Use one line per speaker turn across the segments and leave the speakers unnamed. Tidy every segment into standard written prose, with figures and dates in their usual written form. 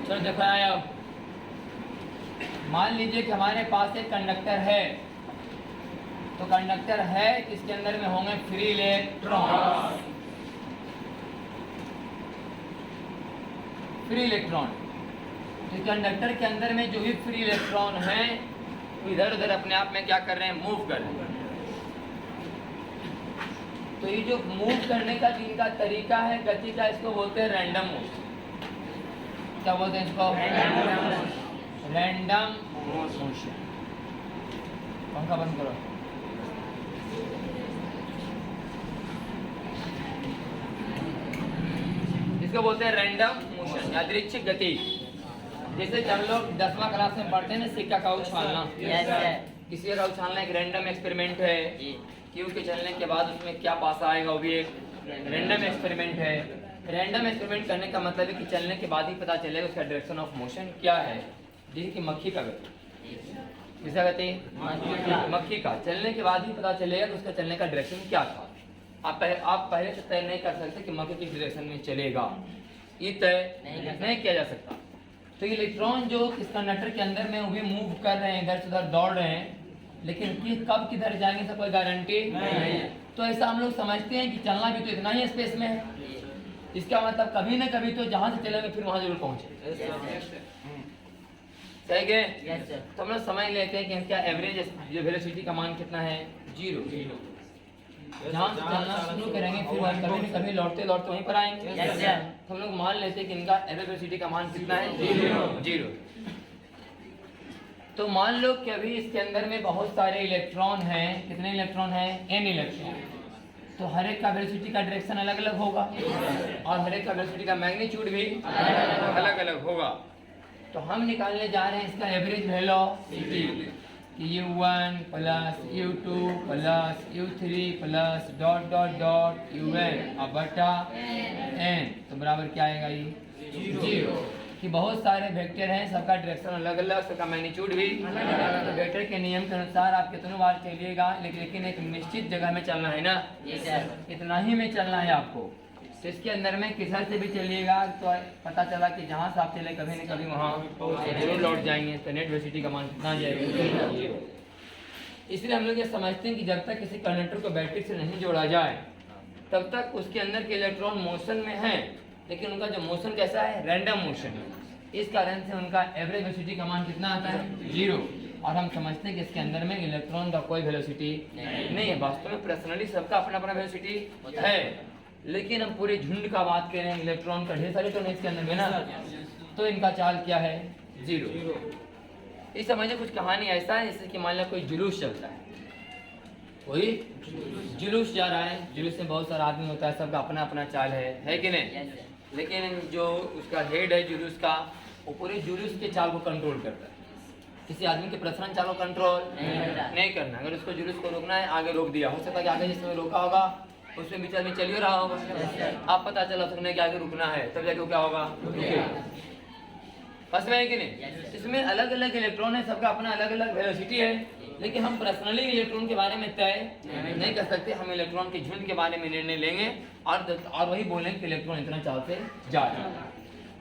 चलो देखो आया, मान लीजिए कि हमारे पास एक कंडक्टर है, तो कंडक्टर है इसके अंदर में होंगे फ्री इलेक्ट्रॉन। फ्री इलेक्ट्रॉन, तो कंडक्टर के अंदर में जो भी फ्री इलेक्ट्रॉन है इधर उधर अपने आप में क्या कर रहे हैं, मूव कर रहे हैं। तो ये जो मूव करने का जिनका तरीका है गति का, इसको बोलते हैं रैंडम मोशन। क्या बोलते हैं इसको? Random motion. पंखा बंद करो। इसको बोलते हैं रैंडम मोशन, यादृच्छिक गति। जैसे जब लोग 10वां क्लास में पढ़ते हैं ना, सिक्का का उछालना, किसी का उछालना एक रैंडम एक्सपेरिमेंट है। क्यू के चलने के बाद उसमें क्या पास आएगा, वो भी एक रैंडम एक्सपेरिमेंट है। रैंडम एक्सपेरिमेंट करने का मतलब है कि चलने के बाद ही पता चलेगा उसका डायरेक्शन ऑफ मोशन क्या है। जैसे कि मक्खी का गति, किसका गति? मक्खी का। चलने के बाद ही पता चलेगा कि उसका चलने का डायरेक्शन क्या था। आप पहले से तय नहीं कर सकते कि मक्खी किस डायरेक्शन में चलेगा, ये तय नहीं किया जा सकता। तो इलेक्ट्रॉन जो इस कंडक्टर के अंदर में वो भी मूव कर रहे हैं, इधर से उधर दौड़ रहे हैं, लेकिन कब किधर जाएंगे इसका कोई गारंटी नहीं है। तो ऐसा हम लोग समझते हैं कि चलना भी तो इतना ही स्पेस में है, इसका मतलब कभी ना कभी तो जहाँ से चलेंगे फिर वहाँ जरूर पहुँचे। सही गए? तो हम लोग समझ लेते हैं कि क्या एवरेज जो वेलोसिटी का मान कितना है, 0। जहाँ से चलना शुरू करेंगे फिर वह कभी न कभी लौटते लौटते वहीं पर आएंगे। तो हम लोग मान लेते हैं कि इनका एवरेज वेलोसिटी का मान कितना है, 0। तो मान लो कि अभी इसके अंदर में बहुत सारे इलेक्ट्रॉन हैं। कितने इलेक्ट्रॉन हैं? n electron. तो हर एक का वेलोसिटी का डायरेक्शन अलग अलग होगा और हर एक का वेलोसिटी का मैग्नीट्यूड भी अलग अलग होगा। तो हम निकालने जा रहे हैं इसका एवरेज वेलोसिटी कि u1 plus u2 plus u3 plus dot dot dot un और बटा n, तो बराबर क्या आएगा, ये 0। कि बहुत सारे वेक्टर हैं, सबका डायरेक्शन अलग अलग, सबका मैग्नीट्यूड भी अलग अलग। तो वेक्टर के नियम के अनुसार आप कितनों बार चलिएगा, लेकिन एक निश्चित जगह में चलना है ना, इतना ही में चलना है आपको। तो इसके अंदर में किधर से भी चलिएगा तो पता चला कि जहाँ से आप चले कभी न कभी वहाँ जरूर लौट जाएंगे। तो नेट वेलोसिटी का मान कितना जाएगा। इसलिए हम लोग ये समझते हैं कि जब तक किसी कंडक्टर को बैटरी से नहीं जोड़ा जाए तब तक उसके अंदर के इलेक्ट्रॉन मोशन में है, लेकिन उनका जो मोशन कैसा है, रैंडम मोशन है। इस कारण से उनका एवरेज वेलोसिटी का मान कितना आता है, 0। और हम समझते हैं कि इसके अंदर में इलेक्ट्रॉन का कोई वेलोसिटी नहीं है। वास्तव में पर्सनली सबका अपना अपना वेलोसिटी है, लेकिन हम पूरे झुंड का बात कर रहे हैं, इलेक्ट्रॉन का ढेर सारे तो नहीं इसके अंदर में ना, तो इनका चाल क्या है, 0। इस समझे कुछ कहानी ऐसा है जैसे कि मान लो कोई जुलूस चलता है, कोई जुलूस जा रहा है, जुलूस में बहुत सारा आदमी होता है, सबका अपना अपना चाल है कि नहीं। लेकिन जो उसका हेड है जुलूस का, वो पूरे जुलूस के चाल को कंट्रोल करता है। किसी आदमी के पर्सनल चाल को कंट्रोल नहीं करना। अगर उसको जुलूस को रोकना है, आगे रोक दिया, हो सकता है कि आगे जिसमें रोका होगा उसमें बीच में चलिए रहा होगा, आप पता चला उसने कि आगे रुकना है, तब जाके क्या होगा, बस में है कि नहीं। इसमें अलग अलग इलेक्ट्रॉन है, सबका अपना अलग अलग वेलोसिटी है, लेकिन हम पर्सनली इलेक्ट्रॉन के बारे में तय नहीं कर सकते। हम इलेक्ट्रॉन के झुंड के बारे में निर्णय लेंगे और वही बोलेंगे कि इलेक्ट्रॉन इतना चाल से जा रहा है।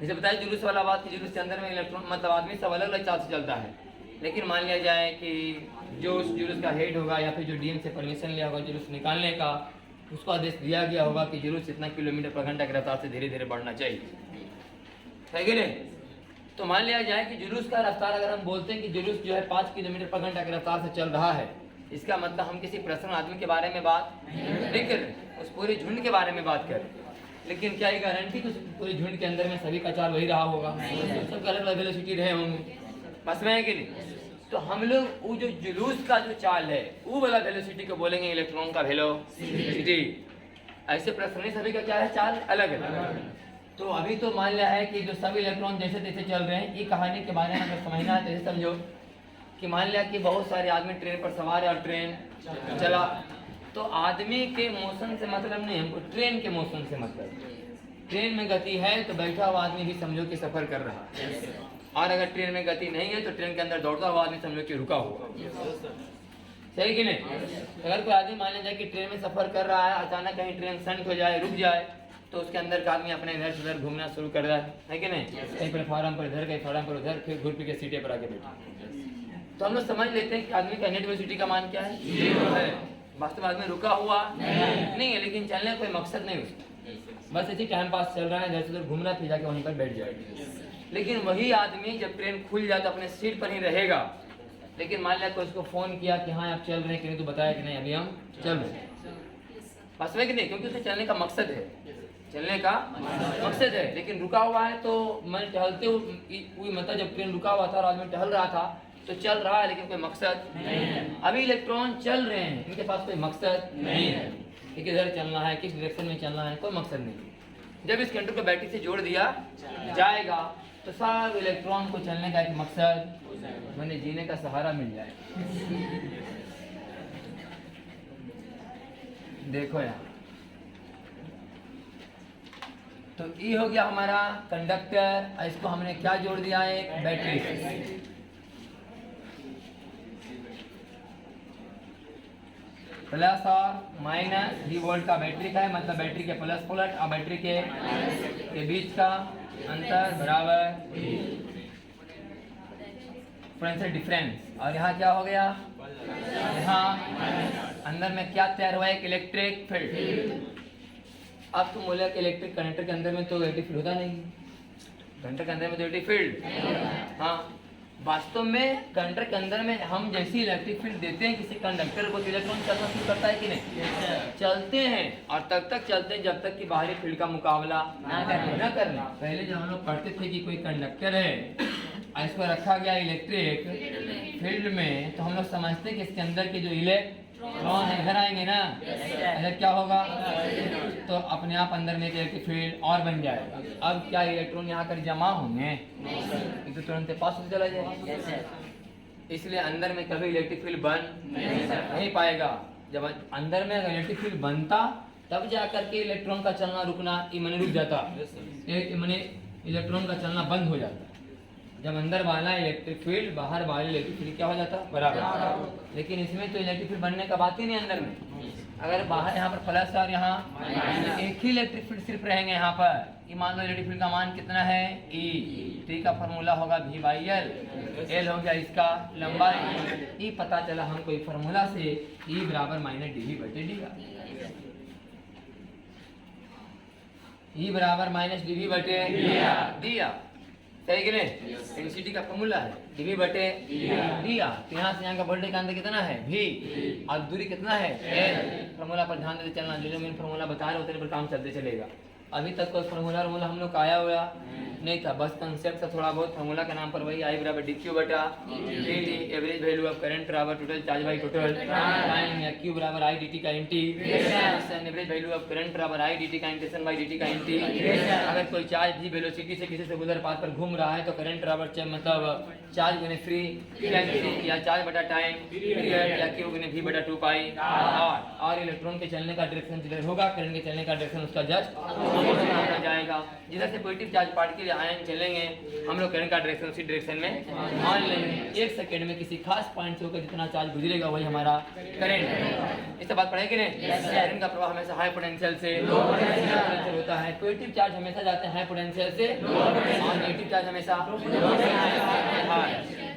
जैसे बताया जुलूस वाला बात कि जुलूस के अंदर में इलेक्ट्रॉन मतलब आदमी सब अलग अलग चाल से चलता है, लेकिन मान लिया जाए कि जो उस जुलूस का हेड होगा या फिर जो डीएम से परमिशन लिया होगा जुलूस निकालने का, उसको आदेश दिया गया होगा कि जुलूस इतना किलोमीटर पर घंटा की रफ्तार से धीरे धीरे बढ़ना चाहिए, है कि नहीं। तो मान लिया जाए कि जुलूस का रफ्तार अगर हम बोलते हैं कि जुलूस जो है 5 किलोमीटर पर घंटा की रफ्तार से चल रहा है, इसका मतलब हम किसी पर्सनल आदमी के बारे में बात नहीं कर रहे, उस पूरे झुंड के बारे में बात कर रहे। लेकिन क्या ये गारंटी कि पूरे झुंड के अंदर में सभी का चाल वही रहा होगा, सबका अलग अलग वेलोसिटी रहे होंगे, बस में है कि नहीं। तो हम लोग वो जो जुलूस का जो चाल है वो वाला वेलोसिटी को बोलेंगे इलेक्ट्रॉन का वेलोसिटी। ऐसे पर्सनली सभी का क्या है, चाल अलग अलग। तो अभी तो मान लिया है कि जो सब इलेक्ट्रॉन जैसे तैसे चल रहे हैं, ये कहानी के बारे में अगर समझना है तो समझो कि मान लिया कि बहुत सारे आदमी ट्रेन पर सवार है और ट्रेन चला, तो आदमी के मोशन से मतलब नहीं, हमको ट्रेन के मोशन से मतलब। ट्रेन में गति है तो बैठा हुआ आदमी भी समझो कि सफर कर रहा है, और अगर ट्रेन में गति नहीं है तो ट्रेन के अंदर दौड़ता हुआ आदमी समझो कि रुका हुआ, सही कि नहीं। अगर कोई आदमी मान लिया जाए कि ट्रेन में सफर कर रहा है, अचानक कहीं ट्रेन संट हो जाए, रुक जाए, तो उसके अंदर का आदमी अपने इधर से उधर घूमना शुरू कर रहा है कि नहीं? कहीं प्लेटफार्म पर इधर, कहीं प्लेटफार्म पर उधर, फिर घूर के सीटें पर आके बैठे। तो हम लोग समझ लेते हैं कि आदमी का नेट वेलोसिटी का मान क्या है? 0 है। वास्तव में आदमी रुका हुआ नहीं है, लेकिन चलने का कोई मकसद नहीं उसका, बस ऐसे टाइम पास चल रहा है, इधर से उधर घूम रहा है, फिर जाके वहीं पर बैठ जाएगा। लेकिन वही आदमी जब ट्रेन खुल जाए तो अपने सीट पर ही रहेगा। लेकिन मान लिया कोई उसको फोन किया कि हाँ आप चल रहे हैं कि नहीं, तो बताया कि नहीं अभी हम चल रहे हैं, बस है कि नहीं? क्योंकि उसे चलने का मकसद है, चलने का मकसद है। लेकिन रुका हुआ है तो मैं टहलते हुए, मतलब जब ट्रेन रुका हुआ था और आदमी टहल रहा था तो चल रहा है, लेकिन कोई मकसद नहीं है। अभी इलेक्ट्रॉन चल रहे हैं, इनके पास कोई मकसद नहीं है कि किधर चलना है, किस डायरेक्शन में चलना है, कोई मकसद नहीं। जब इस कंट्रोल को बैटरी से जोड़ दिया जाएगा तो सब इलेक्ट्रॉन को चलने का एक मकसद, मैंने जीने का सहारा मिल जाए। देखो यार, तो ये हो गया हमारा कंडक्टर, इसको हमने क्या जोड़ दिया है? एक बैटरी से। प्लस और माइनस V वोल्ट का बैटरी का है, मतलब बैटरी के प्लस पोलर और बैटरी के बीच का अंतर बराबर पोटेंशियल डिफरेंस। और यहाँ क्या हो गया? यहाँ अंदर में क्या तैयार हुआ? एक इलेक्ट्रिक फील्ड। अब तुम बोले कि इलेक्ट्रिक कंडक्टर के अंदर में तो इलेक्ट्रिक फील्ड होता नहीं, कंडक्टर के अंदर में तो इलेक्ट्रिक फील्ड, हाँ वास्तव में कंडक्टर के अंदर में हम जैसी इलेक्ट्रिक फील्ड देते हैं किसी कंडक्टर को, इलेक्ट्रॉन चलना शुरू करता है कि नहीं? चलते हैं, और तब तक चलते हैं जब तक कि बाहरी फील्ड का मुकाबला ना कर ले। पहले जब हम लोग पढ़ते थे कि कोई कंडक्टर है और इसको रखा गया इलेक्ट्रिक फील्ड में, तो हम लोग समझते हैं कि इसके अंदर के जो इलेक्ट्रॉन है इधर आएंगे ना, इधर क्या होगा? तो अपने आप अंदर में एक इलेक्ट्रिक फील्ड और बन जाएगा। अब क्या इलेक्ट्रॉन यहाँ कर जमा होंगे? तो तुरंत पास हो चला जाएगा, इसलिए अंदर में कभी इलेक्ट्रिक फील्ड बन नहीं पाएगा। जब अंदर में इलेक्ट्रिक फील्ड बनता तब जा करके इलेक्ट्रॉन का चलना रुकना मैंने रुक जाता, मैंने इलेक्ट्रॉन का चलना बंद हो जाता। जब अंदर वाला इलेक्ट्रिक फील्ड बाहर वाले इलेक्ट्रिक फील्ड क्या हो जाता? बराबर। लेकिन इसमें तो इलेक्ट्रिक फील्ड बनने का बात ही नहीं अंदर में। अगर बाहर यहाँ पर प्लस और यहाँ एक ही इलेक्ट्रिक फील्ड सिर्फ रहेंगे यहाँ पर। ये मान लो इलेक्ट्रिक फील्ड का मान कितना है? E। T का फॉर्मूला होगा V/L, L हो गया इसका लंबाई। E पता चला हमको इस फॉर्मूला से, E बराबर माइनस dV/d का, E बराबर माइनस dV/d, सही कि नहीं? डेंसिटी का फॉर्मूला है dV/d। यहाँ से यहाँ का वोल्टेज का अंतर कितना है? V, और दूरी कितना है? L। फॉर्मूला पर ध्यान देते चलना, जो मैंने फॉर्मूला बता रहे उतने पर काम चलते चलेगा। अभी तक कोई फॉर्मूला हम लोग का आया हुआ नहीं था, बस कंसेप्ट था थोड़ा बहुत। फॉर्मूला के नाम पर वही I बराबर dQ/dt, average value of current बराबर total charge by total time, या Q बराबर I dt का integration, average value of current बराबर I dt का इंटीग्रेशन बाई dt का इंटीग्रेशन। अगर कोई चार्ज भी वेलोसिटी से किसी से गुजर पाथ पर घूम रहा है तो करंट बराबर मतलब चार्ज गुने फ्री या चार्ज बटा टाइम पीरियड, या Q गुने V बटा 2πr। और इलेक्ट्रॉन के चलने का डायरेक्शन जिधर होगा, करंट के चलने का डायरेक्शन उसका जस्ट जाएगा। जिधर से पॉजिटिव चार्ज पार्टिकल आयन चलेंगे हम लोग करंट का डायरेक्शन उसी डायरेक्शन में मान लेंगे। 1 सेकंड में किसी खास पॉइंट से होकर जितना चार्ज गुजरेगा वही हमारा करंट है। इस बात पढ़ेंगे नहीं? करंट का प्रवाह हमेशा हाई पोटेंशियल से लो पोटेंशियल होता है। पॉजिटिव चार्ज हमेशा जाते हैं हाई पोटेंशियल से और नेगेटिव चार्ज हमेशा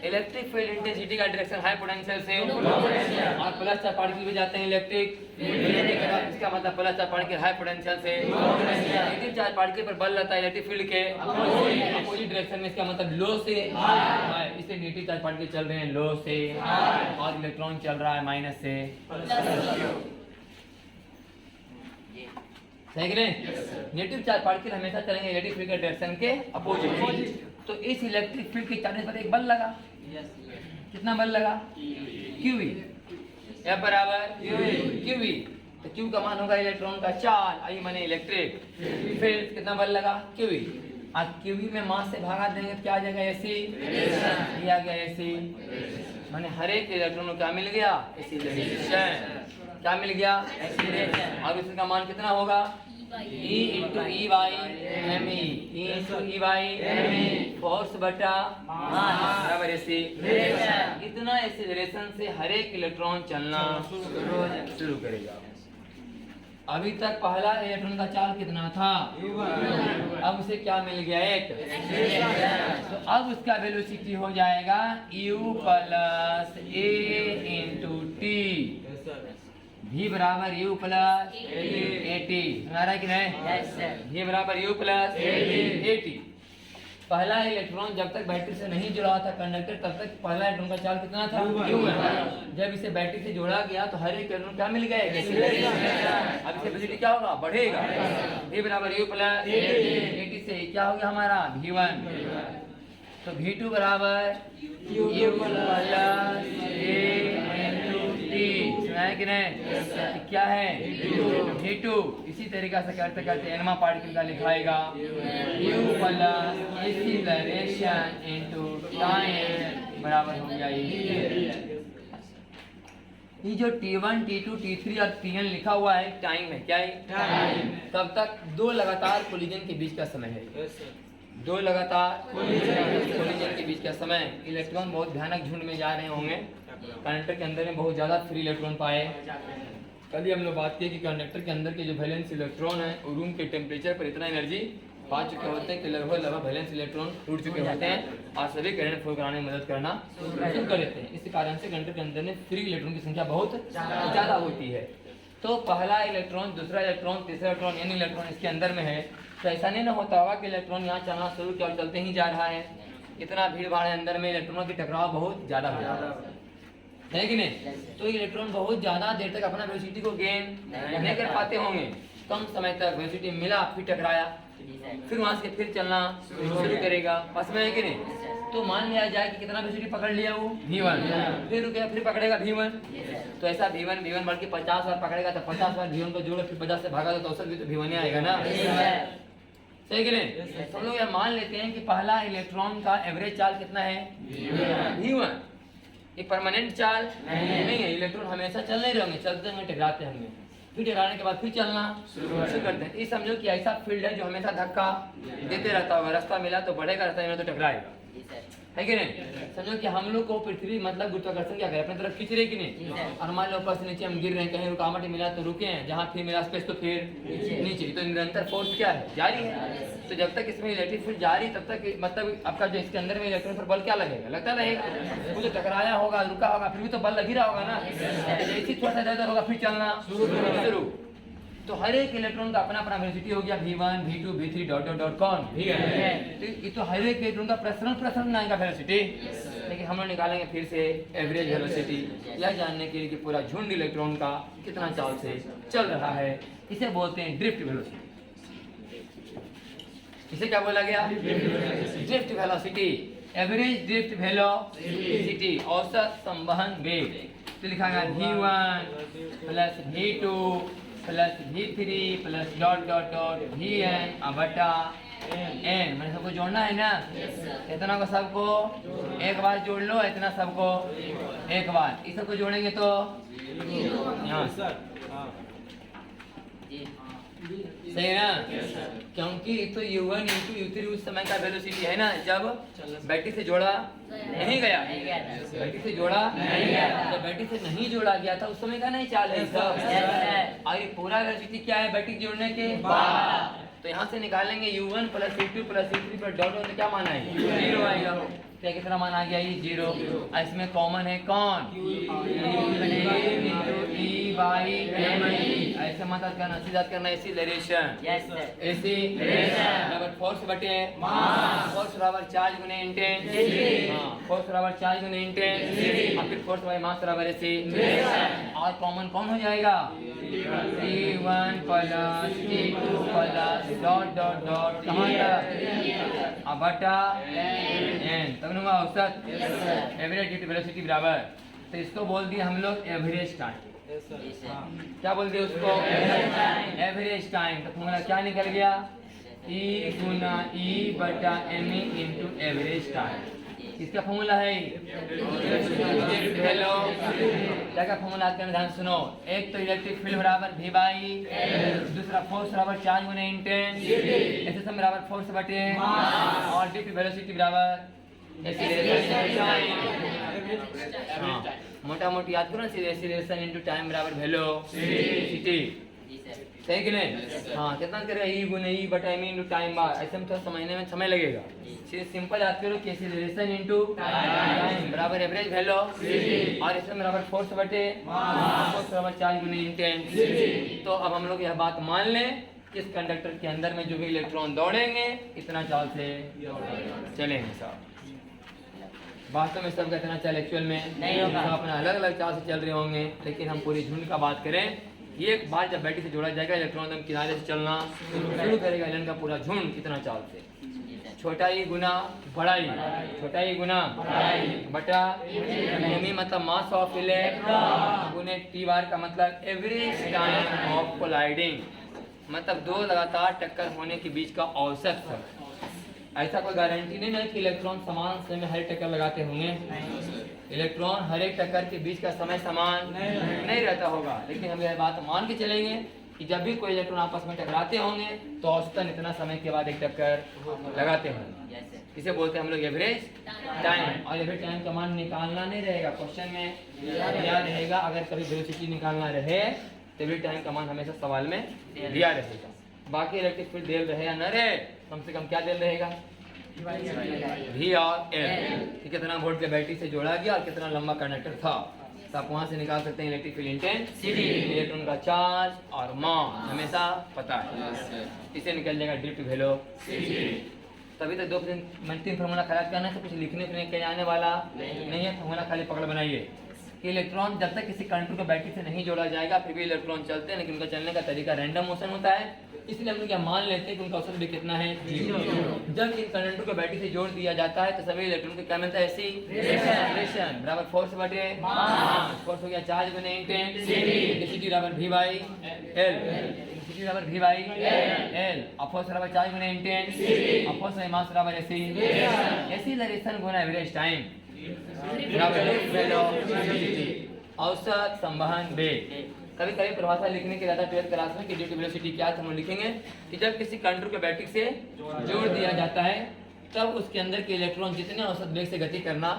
इलेक्ट्रिक फील्ड इंटेंसिटी का डायरेक्शन हाई पोटेंशियल से, और प्लस चार्ज पार्टिकल भी जाते हैं इलेक्ट्रिक, इसका मतलब plus charge particle high potential से। नेगेटिव चार्ज पार्टिकल पर बल रहता है इलेक्ट्रिक फील्ड के अपोजिट डायरेक्शन में, इसका मतलब लो से हाई। इसलिए नेगेटिव चार्ज पार्टिकल चल रहे हैं लो से और इलेक्ट्रॉन चल रहा है माइनस से, सही कि नहीं? नेगेटिव चार्ज पार्टिकल हमेशा चलेंगे इलेक्ट्रिक फील्ड के डायरेक्शन के अपोजिट। तो इस इलेक्ट्रिक फील्ड के चार्ज पर एक बल लगा, कितना बल लगा? QE, F बराबर QE। तो Q का मान होगा इलेक्ट्रॉन का चार्ज, आई माने इलेक्ट्रिक फील्ड, कितना बल लगा? QE। आज QE में मास से भागा देंगे क्या आ जाएगा? AC, ये आ गया AC, माने हर एक इलेक्ट्रॉन को क्या मिल गया? एक्सीलरेशन। क्या मिल गया? एक्सीलरेशन। और इसका मान कितना होगा? E into E by me, E into E by me, force बटा बराबर AC। इतना एक्सीलरेशन से हर एक इलेक्ट्रॉन चलना शुरू करेगा। अभी तक पहला इलेक्ट्रॉन का चार्ज कितना था? अब उसे क्या मिल गया? एक। तो अब उसका वेलोसिटी हो जाएगा u plus a into T. v बराबर u प्लस at। सुना रहा है कि नहीं? v बराबर u प्लस at। पहला इलेक्ट्रॉन जब तक बैटरी से नहीं जुड़ा था कंडक्टर, तब तक पहला इलेक्ट्रॉन का चार्ज कितना था? u। जब इसे बैटरी से जोड़ा गया तो हर एक इलेक्ट्रॉन क्या मिल गया? अब इसे वेलोसिटी क्या होगा? बढ़ेगा। v बराबर u प्लस at से क्या हो गया हमारा? v1। तो v2 बराबर u plus a into T. सुना है कि नहीं? तो क्या है? v2। इसी तरीका से करते करते एनवा पार्टिकल का लिखाएगा u plus acceleration into time बराबर हो गया ये जो t1, t2, t3 और tn लिखा हुआ है टाइम है। क्या है? टाइम। तब तक दो लगातार कोलिजन के बीच का समय है। दो लगातार कोलिजन के बीच का समय। इलेक्ट्रॉन बहुत भयानक झुंड में जा रहे होंगे। कंडक्टर के अंदर में बहुत ज़्यादा फ्री इलेक्ट्रॉन पाए। कल ही हम लोग बात की कि कंडक्टर के अंदर के जो वैलेंस इलेक्ट्रॉन है वो रूम के टेम्परेचर पर इतना एनर्जी पा चुके होते हैं कि लगभग वैलेंस इलेक्ट्रॉन टूट चुके होते हैं और सभी करंट फ्लो कराने में मदद करना शुरू कर देते हैं। इसी कारण से कंडक्टर के अंदर में फ्री इलेक्ट्रॉन की संख्या बहुत ज़्यादा होती है। तो पहला इलेक्ट्रॉन, दूसरा इलेक्ट्रॉन, तीसरा इलेक्ट्रॉन, यानी इलेक्ट्रॉन इसके अंदर में है। तो ऐसा नहीं ना होता होगा कि इलेक्ट्रॉन यहाँ चलना शुरू किया और चलते ही जा रहा है। इतना भीड़ भाड़ है अंदर में, इलेक्ट्रॉनों की टकराव बहुत ज़्यादा हो जाता है कि नहीं? तो इलेक्ट्रॉन बहुत ज़्यादा देर तक अपना वेलोसिटी को गेन नहीं कर पाते होंगे। कम समय तक वेलोसिटी मिला, फिर टकराया, फिर वहाँ से फिर चलना शुरू करेगा। पास में है कि नहीं? तो मान लिया जाए कि कितना वेलोसिटी पकड़ लिया वो? v1। फिर रुकेगा, फिर पकड़ेगा v1। तो ऐसा v1 बढ़ के 50 बार पकड़ेगा तो 50 बार v1 को जोड़ो, फिर 50 से भागा तो औसत भी तो v1 ही आएगा ना। सही कि नहीं? हम लोग यह मान लेते हैं कि पहला इलेक्ट्रॉन का एवरेज चार्ज कितना है? v1। ये परमानेंट चार्ज नहीं है। इलेक्ट्रॉन हमेशा चल नहीं रहेंगे, चलते होंगे, टकराते होंगे, फिर टकराने के बाद फिर चलना शुरू करते हैं। ये समझो कि ऐसा फील्ड है जो हमेशा धक्का देते रहता होगा। रास्ता मिला तो बढ़ेगा, रास्ता मिला तो टकराएगा, है कि नहीं? समझो कि हम लोग को पृथ्वी मतलब गुरुत्वाकर्षण क्या करे, अपनी तरफ खींच रहे कि नहीं? और मान लो ऊपर से नीचे हम गिर रहे हैं, कहीं रुकावट मिला तो रुके हैं, जहाँ फिर मिला स्पेस तो फिर नीचे। तो निरंतर फोर्स क्या है? जारी है। तो जब तक इसमें इलेक्ट्रिक फील्ड जारी, तब तक मतलब आपका जो इसके अंदर में इलेक्ट्रॉन पर बल क्या लगेगा? लगता रहेगा। वो जो टकराया होगा, रुका होगा, फिर भी तो बल लग ही रहा होगा ना। जैसे थोड़ा सा ज्यादा होगा फिर चलना शुरू। तो हर एक इलेक्ट्रॉन का अपना अपना वेलोसिटी हो गया v1, v2, v3 dot dot dot कौन भी है। तो ये तो हर एक इलेक्ट्रॉन का प्रसरण आएगा वेलोसिटी। लेकिन हम लोग निकालेंगे फिर से एवरेज वेलोसिटी, यह जानने के लिए कि पूरा झुंड इलेक्ट्रॉन का कितना चाल से चल रहा है। इसे बोलते हैं ड्रिफ्ट वेलोसिटी। इसे क्या बोला गया? Drift velocity. Average drift velocity, औसत संवहन वेग। तो लिखा गया v1 plus v2 plus v3 plus dot dot dot vn बटा n। मैंने सबको जोड़ना है ना? इतना को सबको एक बार जोड़ लो, इतना सबको एक बार। इस सबको जोड़ेंगे तो यहाँ सही है ना? क्योंकि तो u1 into u3 उस समय का वेलोसिटी है ना जब बैटरी से जोड़ा नहीं गया। बैटरी से जोड़ा नहीं गया, जब बैटरी से नहीं जोड़ा गया था उस समय का नहीं चाल है सब। और ये पूरा वेलोसिटी क्या है बैटरी जोड़ने के बाद? तो यहाँ से निकालेंगे u1 plus u2 plus u3 पर डॉट डॉट क्या मान है? 0 आएगा। क्या कितना मान आ गया? ये 0। इसमें कॉमन है कौन? ऐसे मतलब करना, सीधा करना एक्सीलरेशन। ऐसी बराबर फोर्स बटे फोर्स बराबर चार्ज गुने इंटेंस। फोर्स बराबर चार्ज गुने इंटेंस और फिर फोर्स बाय मास बराबर ऐसे। और कॉमन कौन हो जाएगा? T1 plus T2 plus dot dot dot कहाँ तक? बटा n। तब ना औसत एवरेज ड्यू टू वेलोसिटी बराबर। तो इसको बोल दिया हम लोग एवरेज टाइम। क्या बोल दिया उसको? Average time. तो फॉर्मूला क्या निकल गया? E गुना E बटा m इंटू एवरेज टाइम। इसका फॉर्मूला है हेलो क्या का फॉर्मूला आता है? ध्यान सुनो। एक तो इलेक्ट्रिक फील्ड बराबर v बाई, दूसरा फोर्स बराबर चार्ज गुना इंटेंस, एक्सेलरेशन बराबर फोर्स बटे और ड्यू टू वेलोसिटी बराबर मोटा मोटी याद करो ना, एक्सीलरेशन इनटू टाइम बराबर वेलोसिटी। सही कि नहीं? हाँ, कितना करेगा ई गुना ई बटा एम इंटू टाइम बार, ऐसे में थोड़ा समझने में समय लगेगा। सीधे सिंपल याद करो कि एक्सीलरेशन इंटू टाइम बराबर एवरेज वैल्यू और इसमें बराबर फोर्स बटे फोर्स बराबर चार्ज गुना इंटेंस। तो अब हम लोग यह बात मान लें कि इस कंडक्टर के अंदर में जो भी इलेक्ट्रॉन दौड़ेंगे इतना चाल से चलेंगे साहब। वास्तव में सबका इतना चाल एक्चुअल में नहीं होगा, अपना अलग अलग चाल से चल रहे होंगे, लेकिन हम पूरी झुंड का बात करें, ये एक बार जब बैटरी से जोड़ा जाएगा इलेक्ट्रॉन एकदम किनारे से चलना शुरू करेगा, इलेक्ट्रॉन का पूरा झुंड इतना चाल से। छोटा ई गुना बड़ा ई, छोटा ई गुना बटा एम मतलब मास ऑफ इलेक्ट्रॉन गुने टी बार का मतलब एवरेज टाइम ऑफ कोलाइडिंग, मतलब दो लगातार टक्कर होने के बीच का औसत समय। ऐसा कोई गारंटी नहीं है कि इलेक्ट्रॉन समान समय में हर टक्कर लगाते होंगे, इलेक्ट्रॉन हर एक टक्कर के बीच का समय समान नहीं रहता होगा, लेकिन हम यह बात मान के चलेंगे कि जब भी कोई इलेक्ट्रॉन आपस में टकराते होंगे तो औसतन इतना समय के बाद एक टक्कर लगाते होंगे। इसे बोलते हैं हम लोग एवरेज टाइम। और एवरेज टाइम का मान निकालना नहीं रहेगा, क्वेश्चन में याद रहेगा। अगर कभी वेलोसिटी निकालना रहे तो एवरेज टाइम का मान हमेशा सवाल में दिया रहेगा। बाकी इलेक्ट्रिक फील्ड देल रहे या न रहे, कम से कम क्या देल रहेगा, V और L, कितना वोल्ट के बैटरी से जोड़ा गया और कितना लंबा कंडक्टर था, तो आप वहां से निकाल सकते हैं इलेक्ट्रिक फील्ड इंटेंसिटी, इलेक्ट्रॉन का चार्ज और मास हमेशा पता है, इसे निकल जाएगा ड्रिफ्ट वेलोसिटी। तभी तो 2-3 फार्मूला खराब करना है, तो कुछ लिखने फिरने के आने वाला नहीं है, फार्मूला खाली पकड़ बनाइए कि इलेक्ट्रॉन जब तक किसी कंडक्टर को बैटरी से नहीं जोड़ा जाएगा फिर भी इलेक्ट्रॉन चलते हैं, लेकिन उनका चलने का तरीका रैंडम मोशन होता है, इसलिए हम लोग क्या मान लेते हैं कि उनका औसत भी कितना है 0। जब इन कंडक्टर को बैटरी से जोड़ दिया जाता है तो सभी इलेक्ट्रॉन को क्या मिलता है, एक्सीलरेशन बराबर फोर्स बटे मास, फोर्स हो गया चार्ज गुने इंटेंसिटी बराबर V बाई L, इंटेंसिटी बराबर V बाई L, और फोर्स बराबर चार्ज गुने इंटेंसिटी, और फोर्स बाई मास बराबर एक्सीलरेशन गुना एवरेज टाइम औसत संवहन वेग। कभी कभी परिभाषा लिखने के ज्यादा 12th क्लास में कि ड्यू टू वेलोसिटी क्या है, हम लिखेंगे कि जब किसी कंडक्टर को बैटरी से जोड़ दिया जाता है तब उसके अंदर के इलेक्ट्रॉन जितने औसत वेग से गति करना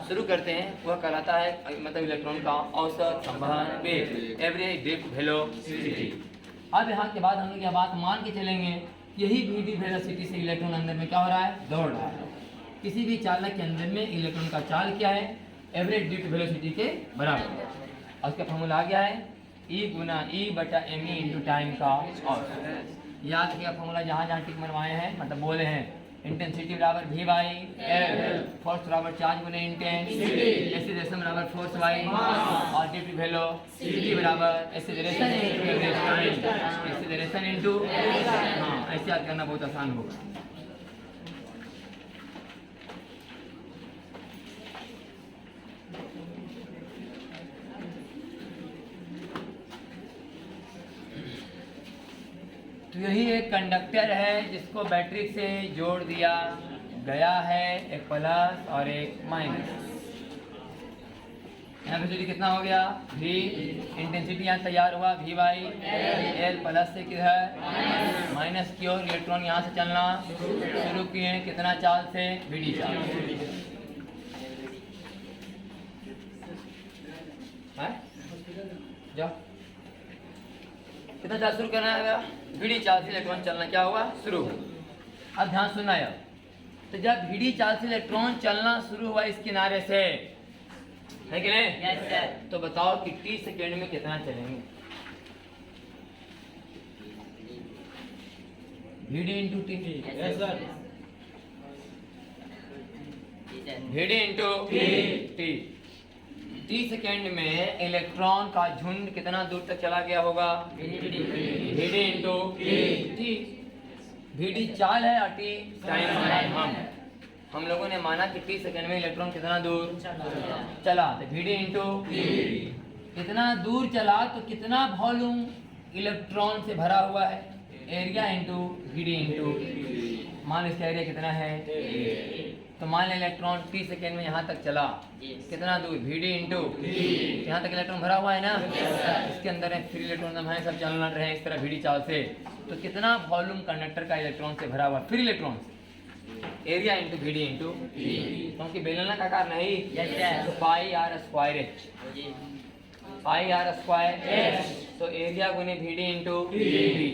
शुरू करते हैं वह कहलाता है, मतलब इलेक्ट्रॉन का औसत संवहन वेग, एवरेज ड्रिफ्ट वेलोसिटी। अब यहाँ के बाद हम लोग यह बात मान के चलेंगे, यही ड्रिफ्ट वेलोसिटी से इलेक्ट्रॉन अंदर में क्या हो रहा है, दौड़ रहा है। किसी भी चालक के अंदर में इलेक्ट्रॉन का चाल क्या है, एवरेज ड्रिफ्ट वेलोसिटी के बराबर। और उसका फॉर्मूला आ गया है E गुना E बटा एम इंटू टाइम का औसत। याद किया फॉर्मूला जहाँ जहाँ टिक मनवाए हैं, मतलब बोले हैं इंटेंसिटी बराबर V बाई L, फोर्स बराबर चार्ज गुने इंटेंसिटी, एक्सीलरेशन बराबर फोर्स बाई और ड्रिफ्ट वेलोसिटी बराबर acceleration into average time, acceleration into, हाँ ऐसे याद करना बहुत आसान होगा। तो यही एक कंडक्टर है जिसको बैटरी से जोड़ दिया गया है, एक प्लस और एक माइनस। यहाँ वेलोसिटी कितना हो गया V, इंटेंसिटी यहाँ तैयार हुआ V बाई L, प्लस से किधर माइनस की ओर इलेक्ट्रॉन यहाँ से चलना शुरू किए, कितना चाल से VD चाल है, जाओ कितना चाल शुरू करना है, VD चाल से इलेक्ट्रॉन चलना क्या हुआ शुरू। अब ध्यान सुनना है, तो जब VD चाल से इलेक्ट्रॉन चलना शुरू हुआ इस किनारे से, है कि नहीं? yes, sir. तो बताओ कि t सेकेंड में कितना चलेंगे, VD into T, VD into T. T second में इलेक्ट्रॉन का झुंड कितना दूर तक चला गया होगा, VD इंटू टी। VD चाल है और टी टाइम है। हम लोगों ने माना कि टी सेकेंड में इलेक्ट्रॉन कितना दूर चला, तो VD इंटू कितना दूर चला तो कितना वॉल्यूम इलेक्ट्रॉन से भरा हुआ है, एरिया इंटू VD इंटू, मान इसका एरिया कितना है, तो मान इलेक्ट्रॉन टी सेकेंड में यहाँ तक चला, कितना दूर VD इंटू, यहाँ तक इलेक्ट्रॉन भरा हुआ है ना, इसके अंदर है फ्री इलेक्ट्रॉन है, सब चलना रहे इस तरह VD चाल से, तो कितना वॉल्यूम कंडक्टर का इलेक्ट्रॉन से भरा हुआ, फ्री इलेक्ट्रॉन से, एरिया इंटू VD इंटू, क्योंकि बेलनाकार आकार नहीं तो पाई r स्क्वायर H, पाई r स्क्वायर H तो एरिया गुने VD इंटू डी।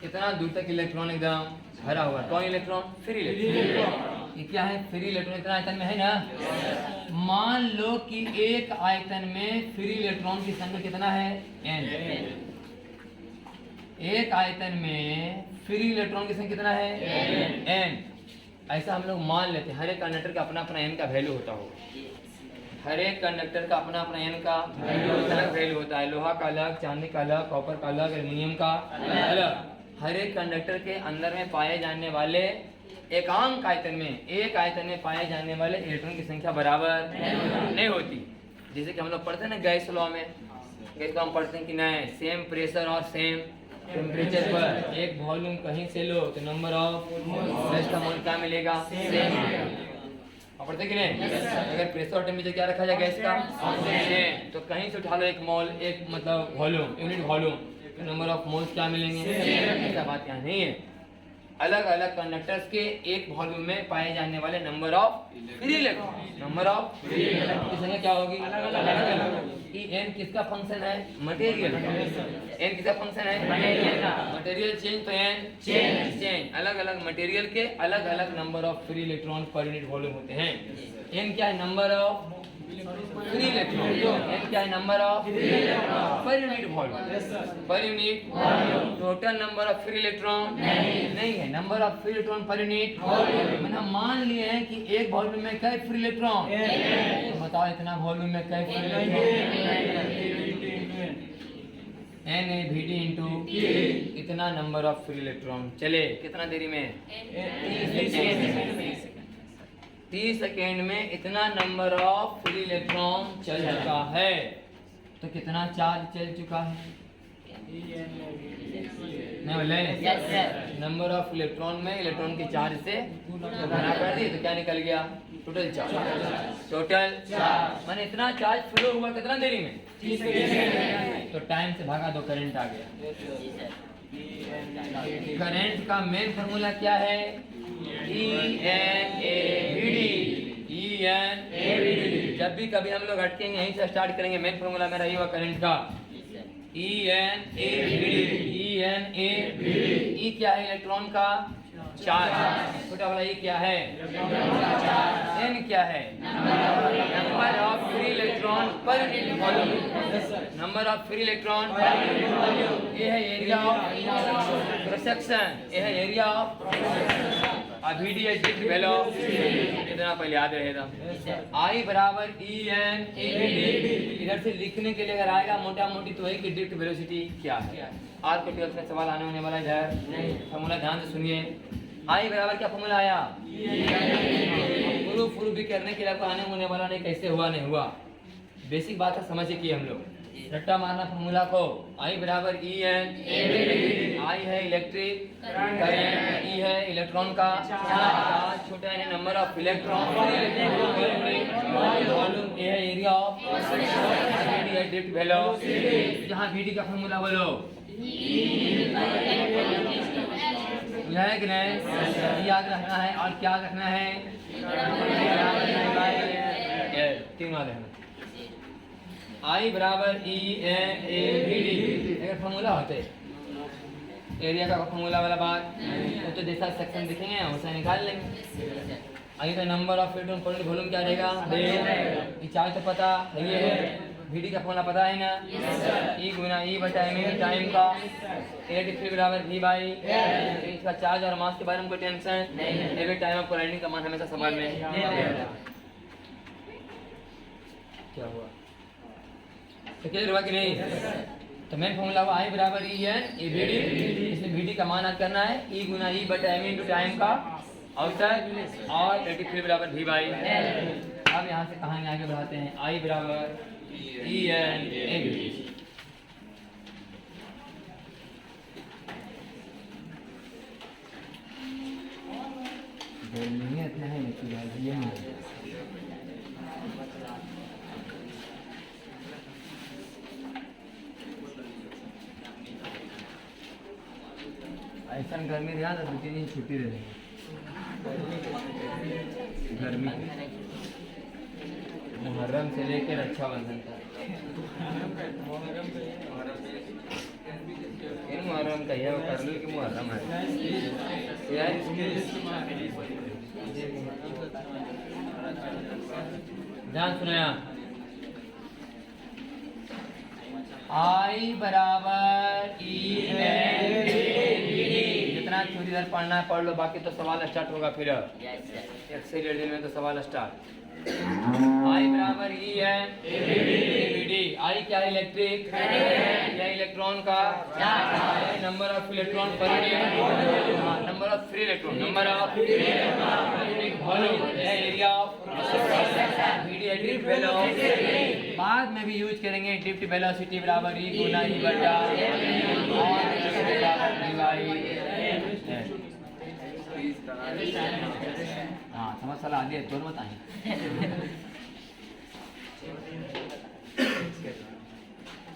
कितना दूर तक इलेक्ट्रॉन एकदम भरा हुआ। कौन इलेक्ट्रॉन? Free electron. ये क्या है? Free electron. इतना आयतन में है ना। मान लो कि एक आयतन में फ्री इलेक्ट्रॉन की संख्या कितना है? n। एक आयतन में फ्री इलेक्ट्रॉन की संख्या कितना है? n। ऐसा हम लोग मान लेते हैं। हर एक कंडक्टर का अपना अपना n का वैल्यू होता होगा। हर एक कंडक्टर का अपना अपना n का अलग वैल्यू होता है। लोहा का अलग, चांदी का अलग, कॉपर का अलग, एल्युमिनियम का अलग। हर एक कंडक्टर के अंदर में पाए जाने वाले एकांक आयतन में, एक आयतन में पाए जाने वाले इलेक्ट्रॉन की संख्या बराबर नहीं होती। जैसे कि हम लोग पढ़ते हैं ना गैस लॉ में, गैस लॉ हम पढ़ते हैं कि नहीं, सेम प्रेशर और सेम टेम्परेचर पर एक वॉल्यूम कहीं से लो तो नंबर ऑफ गैस का मोल क्या मिलेगा? सेम। पढ़ते कि नहीं? अगर प्रेशर और टेम्परेचर क्या रखा जाए गैस का? सेम। तो कहीं से उठा लो एक मोल, एक मतलब वॉल्यूम, यूनिट वॉल्यूम, तो नंबर ऑफ मोल्स क्या मिलेंगे? ऐसा बात यहाँ नहीं है। अलग अलग कंडक्टर्स के एक वॉल्यूम में पाए जाने वाले number of free electron, number of free electron की संख्या क्या होगी? अलग। कि n किसका फंक्शन है? मटेरियल। n किसका फंक्शन है? मटेरियल का। मटेरियल चेंज तो n चेंज। अलग अलग मटेरियल के अलग अलग number of free electron per unit volume होते हैं। n क्या है? Number of free electron. n क्या है? Number of per unit volume. Per unit total number of free electron नहीं है, number of free electron per unit volume. मैंने मान लिए हैं कि एक वॉल्यूम में कई फ्री इलेक्ट्रॉन, तो बताओ इतना वॉल्यूम में कई फ्री इलेक्ट्रॉन? n है VD इंटू इतना नंबर ऑफ फ्री इलेक्ट्रॉन। चले कितना देरी में? 30 सेकेंड में इतना नंबर ऑफ फ्री इलेक्ट्रॉन चल चुका है। तो कितना चार्ज चल चुका है? नहीं बोले? नंबर ऑफ इलेक्ट्रॉन में इलेक्ट्रॉन के चार्ज से गुणा कर दी तो क्या निकल गया? Total charge. टोटल चार्ज माने इतना चार्ज फ्लो हुआ कितना देरी में? 30 सेकेंड। तो टाइम से भागा दो, करंट आ गया। करंट का मेन फॉर्मूला क्या है? EN/AVD। जब भी कभी हम लोग अटकेंगे यहीं से स्टार्ट करेंगे। मेन फॉर्मूला मेरा ये हुआ करंट का EN/AVD। E क्या है? इलेक्ट्रॉन का चार्ज। छोटा वाला E क्या है? N क्या है? Number of free electron per unit volume. Number of free electron per unit volume. ये है एरिया ऑफ क्रॉस सेक्शन, ये है एरिया ऑफ VD वैल्यू इतना पहले याद रहेगा। I बराबर EN/AVD। इधर से लिखने के लिए अगर आएगा मोटा मोटी तो है कि ड्रिफ्ट वेलोसिटी क्या है। आज के 12th में सवाल आने होने वाला इधर फॉर्मूला ध्यान से सुनिए। I बराबर क्या फॉर्मूला आया? प्रूफ भी करने के लिए आपको आने होने वाला नहीं, कैसे हुआ नहीं हुआ, बेसिक बात है समझ की हम लोग। रट्टा मारना फॉर्मूला को। I बराबर EN/AVD। I है इलेक्ट्रिक करंट, E है इलेक्ट्रॉन का चार्ज, छोटा है number of electron, volume, A है एरिया ऑफ, VD है ड्रिफ्ट वेलोसिटी। यहाँ VD का फॉर्मूला बोलो, है कि नहीं? याद रखना है। और क्या रखना है? तीन वाले हैं। I बराबर EN/AVD। अगर फॉर्मूला होते एरिया का फॉर्मूला वाला बात तो जैसा सेक्शन दिखेंगे वैसा निकाल लेंगे। आई तो number of electron per unit volume क्या रहेगा? चार्ज तो पता ये है, VD का फॉर्मूला पता है ना? E गुना E बटा m टाइम का इलेक्ट्रिक फील्ड बराबर V बाई इसका चार्ज और मास के बारे में कोई टेंशन नहीं। एवरी टाइम ऑफ कोलाइडिंग का मान हमेशा सवाल में क्या हुआ तो क्लियर हुआ कि नहीं? तो मेन फॉर्मूला हुआ I बराबर EN/AVD। इसमें VD का मान याद करना है, E गुना E बटा m इंटू टाइम का औसत और इलेक्ट्रिक फील्ड बराबर V बाई। अब यहाँ से कहानी आगे बढ़ाते हैं। I बराबर EN/AVD। नहीं इतना है ये ऐसा गर्मी रहा तो 2-3 दिन छुट्टी दे देंगे। गर्मी मुहर्रम से लेकर रक्षाबंधन तक इन मुहर्रम का ये कर लो कि मुहर्रम है यार ध्यान सुनो आई बराबर ई जितना थ्योरी इधर पढ़ना है पढ़ लो, बाकी तो सवाल स्टार्ट होगा फिर एक्सेल में तो सवाल स्टार्ट। आई बराबर ई है डी। आई क्या है? इलेक्ट्रिक या इलेक्ट्रॉन का number of electron per unit, number of free electron, number of volume, area of drift velocity. बाद में भी यूज करेंगे ड्रिफ्ट वेलोसिटी बराबर ई गुना ई बटा हाँ समझ सला आगे दोनों मत आए।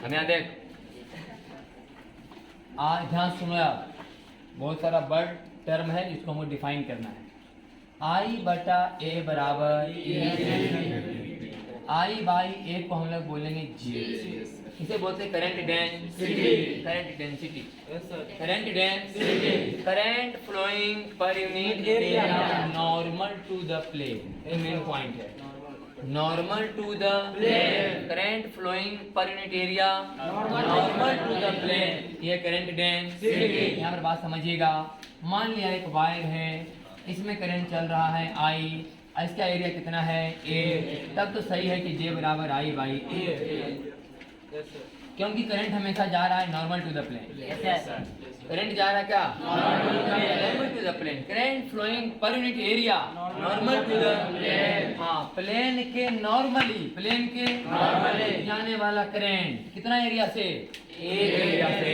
हम यहाँ देख आज ध्यान सुनो यार, बहुत सारा वर्ड टर्म है जिसको हमें डिफाइन करना है। आई बटा ए बराबर आई बाई ए को हम लोग बोलेंगे जी, इसे बोलते हैं current density. Current density, current density, current flowing per unit area normal to the plane. ये मेन पॉइंट है, normal to the plane, current flowing per unit area normal to the plane, ये करंट डेंसिटी। यहाँ पर बात समझिएगा, मान लिया एक वायर है, इसमें करंट चल रहा है आई, इसका एरिया कितना है ए, तब तो सही है कि जे बराबर आई बाई ए, क्योंकि करंट हमेशा जा रहा है normal to the plane. Current जा रहा है क्या? Normal to the plane. Current flowing per unit area normal to the plane. हाँ, प्लेन के नॉर्मली जाने वाला करंट कितना एरिया से? एक एरिया से,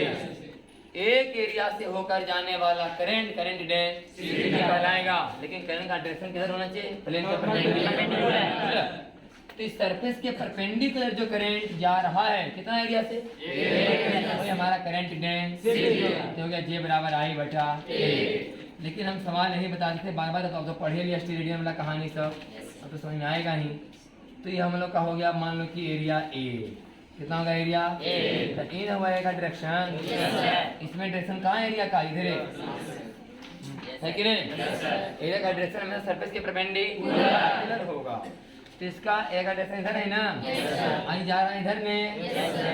एक एरिया से होकर जाने वाला करंट करंट डेंसिटी कहलाएगा। लेकिन करंट का डायरेक्शन किधर होना चाहिए? प्लेन के परपेंडिकुलर। तो इस सरफेस के परपेंडिकुलर जो करंट जा रहा है कितना एरिया से? वही हमारा करंट डेंसिटी हो गया जे बराबर आई बटा ए। लेकिन हम सवाल नहीं बताते थे, बार बार तो पढ़े लिया स्टेडियम वाला कहानी सब, अब तो समझ में आएगा ही। तो ये हम लोग का हो गया, मान लो कि एरिया ए कितना होगा? Area A. तो इन हुआ का डायरेक्शन, इसमें डायरेक्शन कहाँ एरिया का? इधर है कि नहीं? एरिया का डायरेक्शन हमेशा सरफेस के परपेंडिकुलर होगा। तो इसका ए का डायरेक्शन इधर है ना, आई जा रहा है इधर में,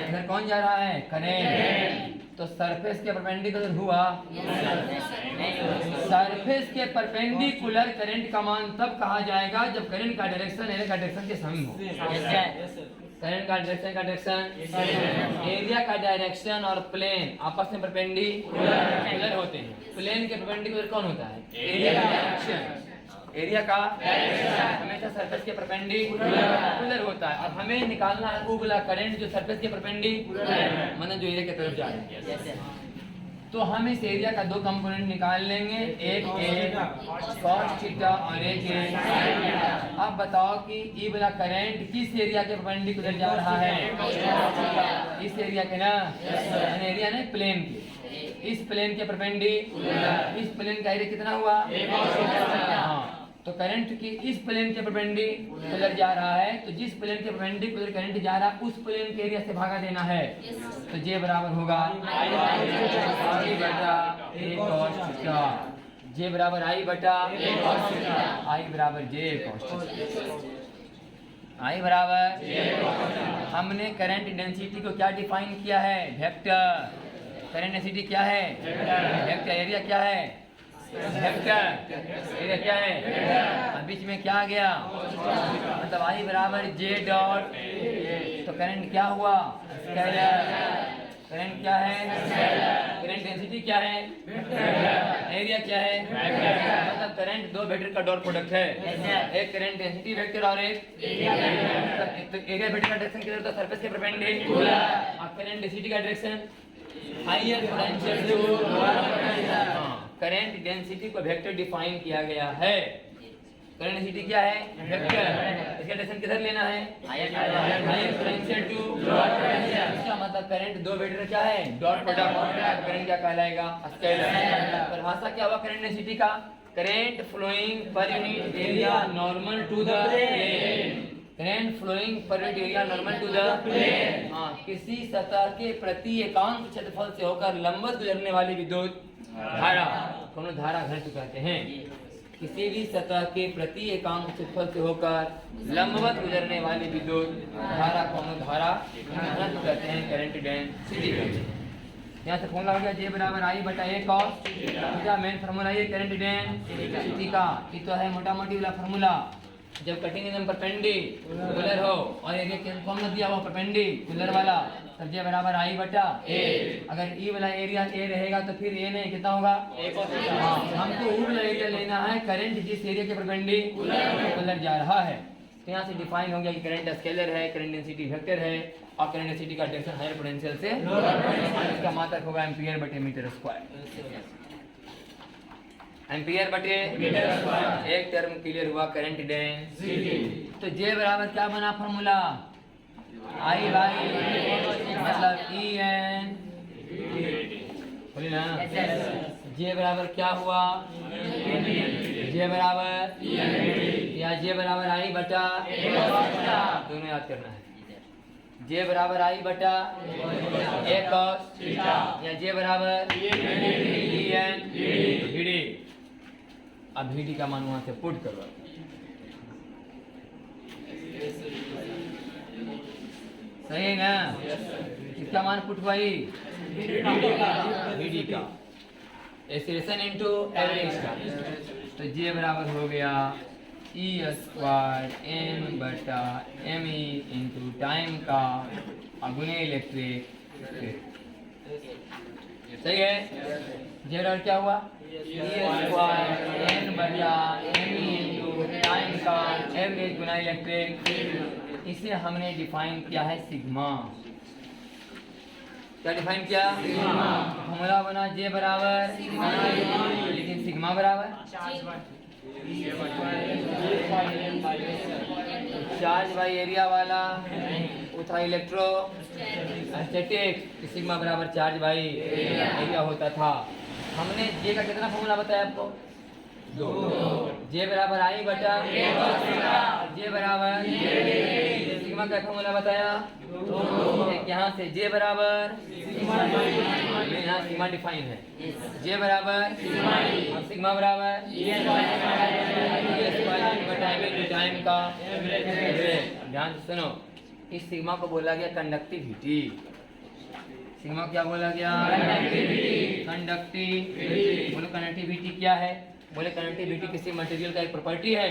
इधर कौन जा रहा है? करंट। तो सरफेस के परपेंडिकुलर हुआ, सरफेस के परपेंडिकुलर करंट का मान तब कहा जाएगा जब करंट का डायरेक्शन एरिया का डायरेक्शन के सम हो। करंट का डायरेक्शन एरिया का डायरेक्शन और प्लेन आपस में परपेंडिकुलर होते हैं। प्लेन के परपेंडिकुलर कौन होता है? एरिया का डायरेक्शन। एरिया का हमेशा सरफेस के परपेंडिकुलर होता है। और हमें निकालना है वो वाला करंट जो सरफेस के परपेंडिकुलर मतलब जो एरिया की तरफ जा रहा है। तो हम इस एरिया का दो कंपोनेंट निकाल लेंगे, एक cos थीटा और एक अब बताओ कि ये वाला करंट किस एरिया के परपेंडिकुलर जा रहा है? इस एरिया के ना, एरिया ना प्लेन के, इस प्लेन के परपेंडिकुलर। इस प्लेन का एरिया कितना हुआ? हाँ, तो करंट की इस प्लेन के परपेंडिकुलर जा रहा है, तो जिस प्लेन के परपेंडिकुलर करंट जा रहा है उस प्लेन के एरिया से भागा देना है। तो जे बराबर होगा आई बटा ए cos थीटा। जे बराबर आई बटा आई बराबर जे cos थीटा। आई बराबर हमने करंट डेंसिटी को क्या डिफाइन किया है? वेक्टर। करंट डेंसिटी क्या है? वेक्टर। एरिया क्या है? वेक्टर। एरिया क्या है? बीच में क्या आ गया? मतलब आई बराबर जे डॉट। तो करंट क्या हुआ? स्केलर। करंट क्या है? करंट डेंसिटी क्या है? एरिया क्या है? मतलब करंट दो वेक्टर का डॉट प्रोडक्ट है, एक करंट डेंसिटी वेक्टर और एक एरिया वेक्टर का डायरेक्शन किधर? तो सरफेस के परपेंडिकुलर। और करंट डेंसिटी का डायरेक्शन हायर पोटेंशियल से लोअर। करंट डेंसिटी को वेक्टर डिफाइन किया गया है। करंट डेंसिटी क्या है? वेक्टर। इसका डायरेक्शन किधर लेना है? Higher potential to lower potential. इसका मतलब करंट दो वेक्टर क्या है? Dot product. करंट क्या कहलाएगा? स्केलर। परिभाषा क्या हुआ करंट डेंसिटी का? Current flowing per unit area normal to the plane. Current flowing per unit area normal to the plane. हाँ, किसी सतह के प्रति एकांक क्षेत्रफल से होकर लंबवत गुजरने वाली विद्युत धारा को हम धारा घनत्व कहते हैं। किसी भी सतह के प्रति एकांक क्षेत्रफल से होकर लंबवत गुजरने वाली विद्युत धारा को हम धारा घनत्व कहते हैं, करंट डेंसिटी कहते हैं। यहाँ से फॉर्मूला हो गया J बराबर I बटा A cos theta. Main formula ये करंट डेंसिटी का, ये तो है मोटा मोटी वाला फार्मूला। जब कटिंग एकदम परपेंडिकुलर हो और एरिया कौन सा दिया हुआ परपेंडिकुलर वाला, तब J बराबर I बटा A। अगर E वाला एरिया A रहेगा तो फिर A नहीं कितना होगा A cos थीटा। हाँ, हमको वो वाला एरिया लेना है करंट जिस एरिया के परपेंडिकुलर जा रहा है। तो यहाँ से डिफाइन हो गया कि करंट स्केलर है, करंट डेंसिटी वेक्टर है और करंट डेंसिटी का डायरेक्शन हायर पोटेंशियल से इसका मात्रक होगा एम्पीयर बटे मीटर स्क्वायर। एम्पीयर बटे मीटर स्क्वायर, एक टर्म क्लियर हुआ करंट डेंसिटी। तो J बराबर क्या बना फॉर्मूला I बाई मतलब EN, बोलिए ना। J बराबर क्या हुआ, J बराबर या J बराबर I बटा, दोनों याद करना है। J बराबर I बटा A cos या J बराबर EN VD। अब VD का मान वहां से पुट करो, सही है ना। किसका मान पुट भाई, VD का एक्सेलरेशन इनटू एवरेज का। तो J बराबर हो गया E स्क्वायर N बटा ME इंटू टाइम का गुणे इलेक्ट्रिक। सही है। J बराबर क्या हुआ, E स्क्वायर N बटा ME इंटू टाइम का एवरेज गुना इलेक्ट्रिक। इसे हमने डिफाइन किया है सिग्मा। क्या डिफाइन किया, फॉर्मूला बना J बराबर, लेकिन सिग्मा बराबर चार्ज बाई एरिया वाला वो था इलेक्ट्रो स्टैटिक, सिग्मा बराबर चार्ज बाई एरिया होता था। हमने J का कितना फॉर्मूला बताया आपको, 2। J बराबर I बटा J बराबर सिग्मा का फॉर्मूला बताया, यहाँ से J बराबर यहाँ सिग्मा डिफाइन है, J बराबर सिग्मा बराबर टाइम का। ध्यान से सुनो, इस सिग्मा को बोला गया कंडक्टिविटी। सिग्मा क्या बोला गया, कंडक्टिविटी। बोलो कंडक्टिविटी क्या है, बोले कंडक्टिविटी किसी मटेरियल का एक प्रॉपर्टी है।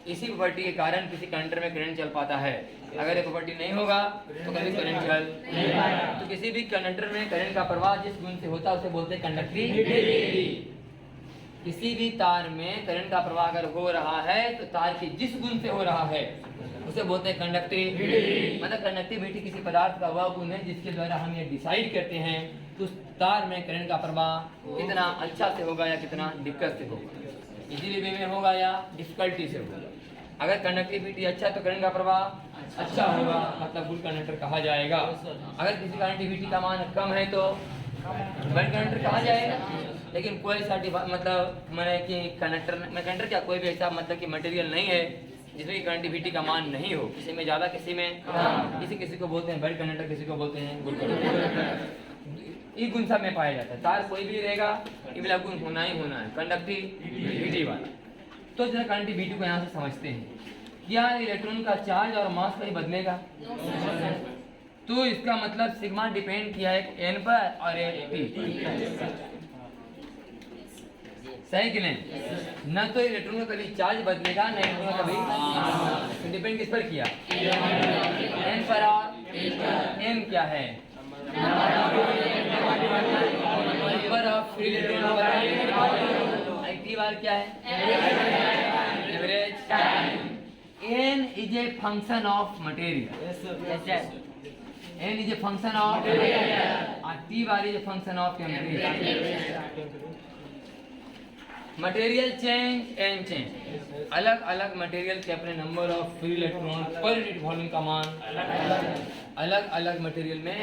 इसी प्रॉपर्टी के कारण किसी कंडक्टर में करंट चल पाता है। अगर ये प्रॉपर्टी नहीं होगा तो कभी करंट चल नहीं पाएगा। तो किसी भी कंडक्टर में करंट का प्रवाह जिस गुण से होता है उसे बोलते हैं कंडक्टिविटी। किसी भी तार में करंट का प्रवाह अगर हो रहा है तो तार के जिस गुण से हो रहा है उसे बोलते हैं कंडक्टिविटी। मतलब कंडक्टिविटी किसी पदार्थ का वह गुण है जिसके द्वारा हम ये डिसाइड करते हैं कि उस तार में करंट का प्रवाह कितना अच्छा से होगा या कितना दिक्कत से होगा, इजीली वे में होगा या डिफिकल्टी से होगा। अगर कंडक्टिविटी अच्छा तो करंट का प्रवाह अच्छा होगा, मतलब गुड कंडक्टर कहा जाएगा। अगर किसी कंडक्टिविटी का मान कम है तो बैड कंडक्टर कहा जाएगा। लेकिन कोई सा मतलब मैंने कि कंडक्टर क्या कोई भी ऐसा मतलब कि मटेरियल नहीं है जिसमें की कंडक्टिविटी का मान नहीं हो, किसी में ज्यादा किसी में किसी को बोलते हैं बैड कंडक्टर, किसी को बोलते हैं गुड कंडक्टर। ये गुण सब में पाया जाता है। तार कोई भी रहेगा ये वाला गुण होना ही होना है, कंडक्टिविटी वाला। तो जरा कंडक्टिविटी को यहाँ से समझते हैं। क्या इलेक्ट्रॉन का चार्ज और मास कहीं बदलेगा? तो इसका मतलब सिग्मा डिपेंड किया है n पर और एक p। सही कि नहीं? न तो इलेक्ट्रॉन का कभी चार्ज बदलेगा न इलेक्ट्रॉन का कभी डिपेंड किस पर किया, n पर। और n क्या है, number of free electron. T bar क्या है, average time. n is a function of material, n is a function of and t bar is a function of temperature। Material change and change, अलग अलग material के अपने number of free electron per unit volume का मान अलग अलग material में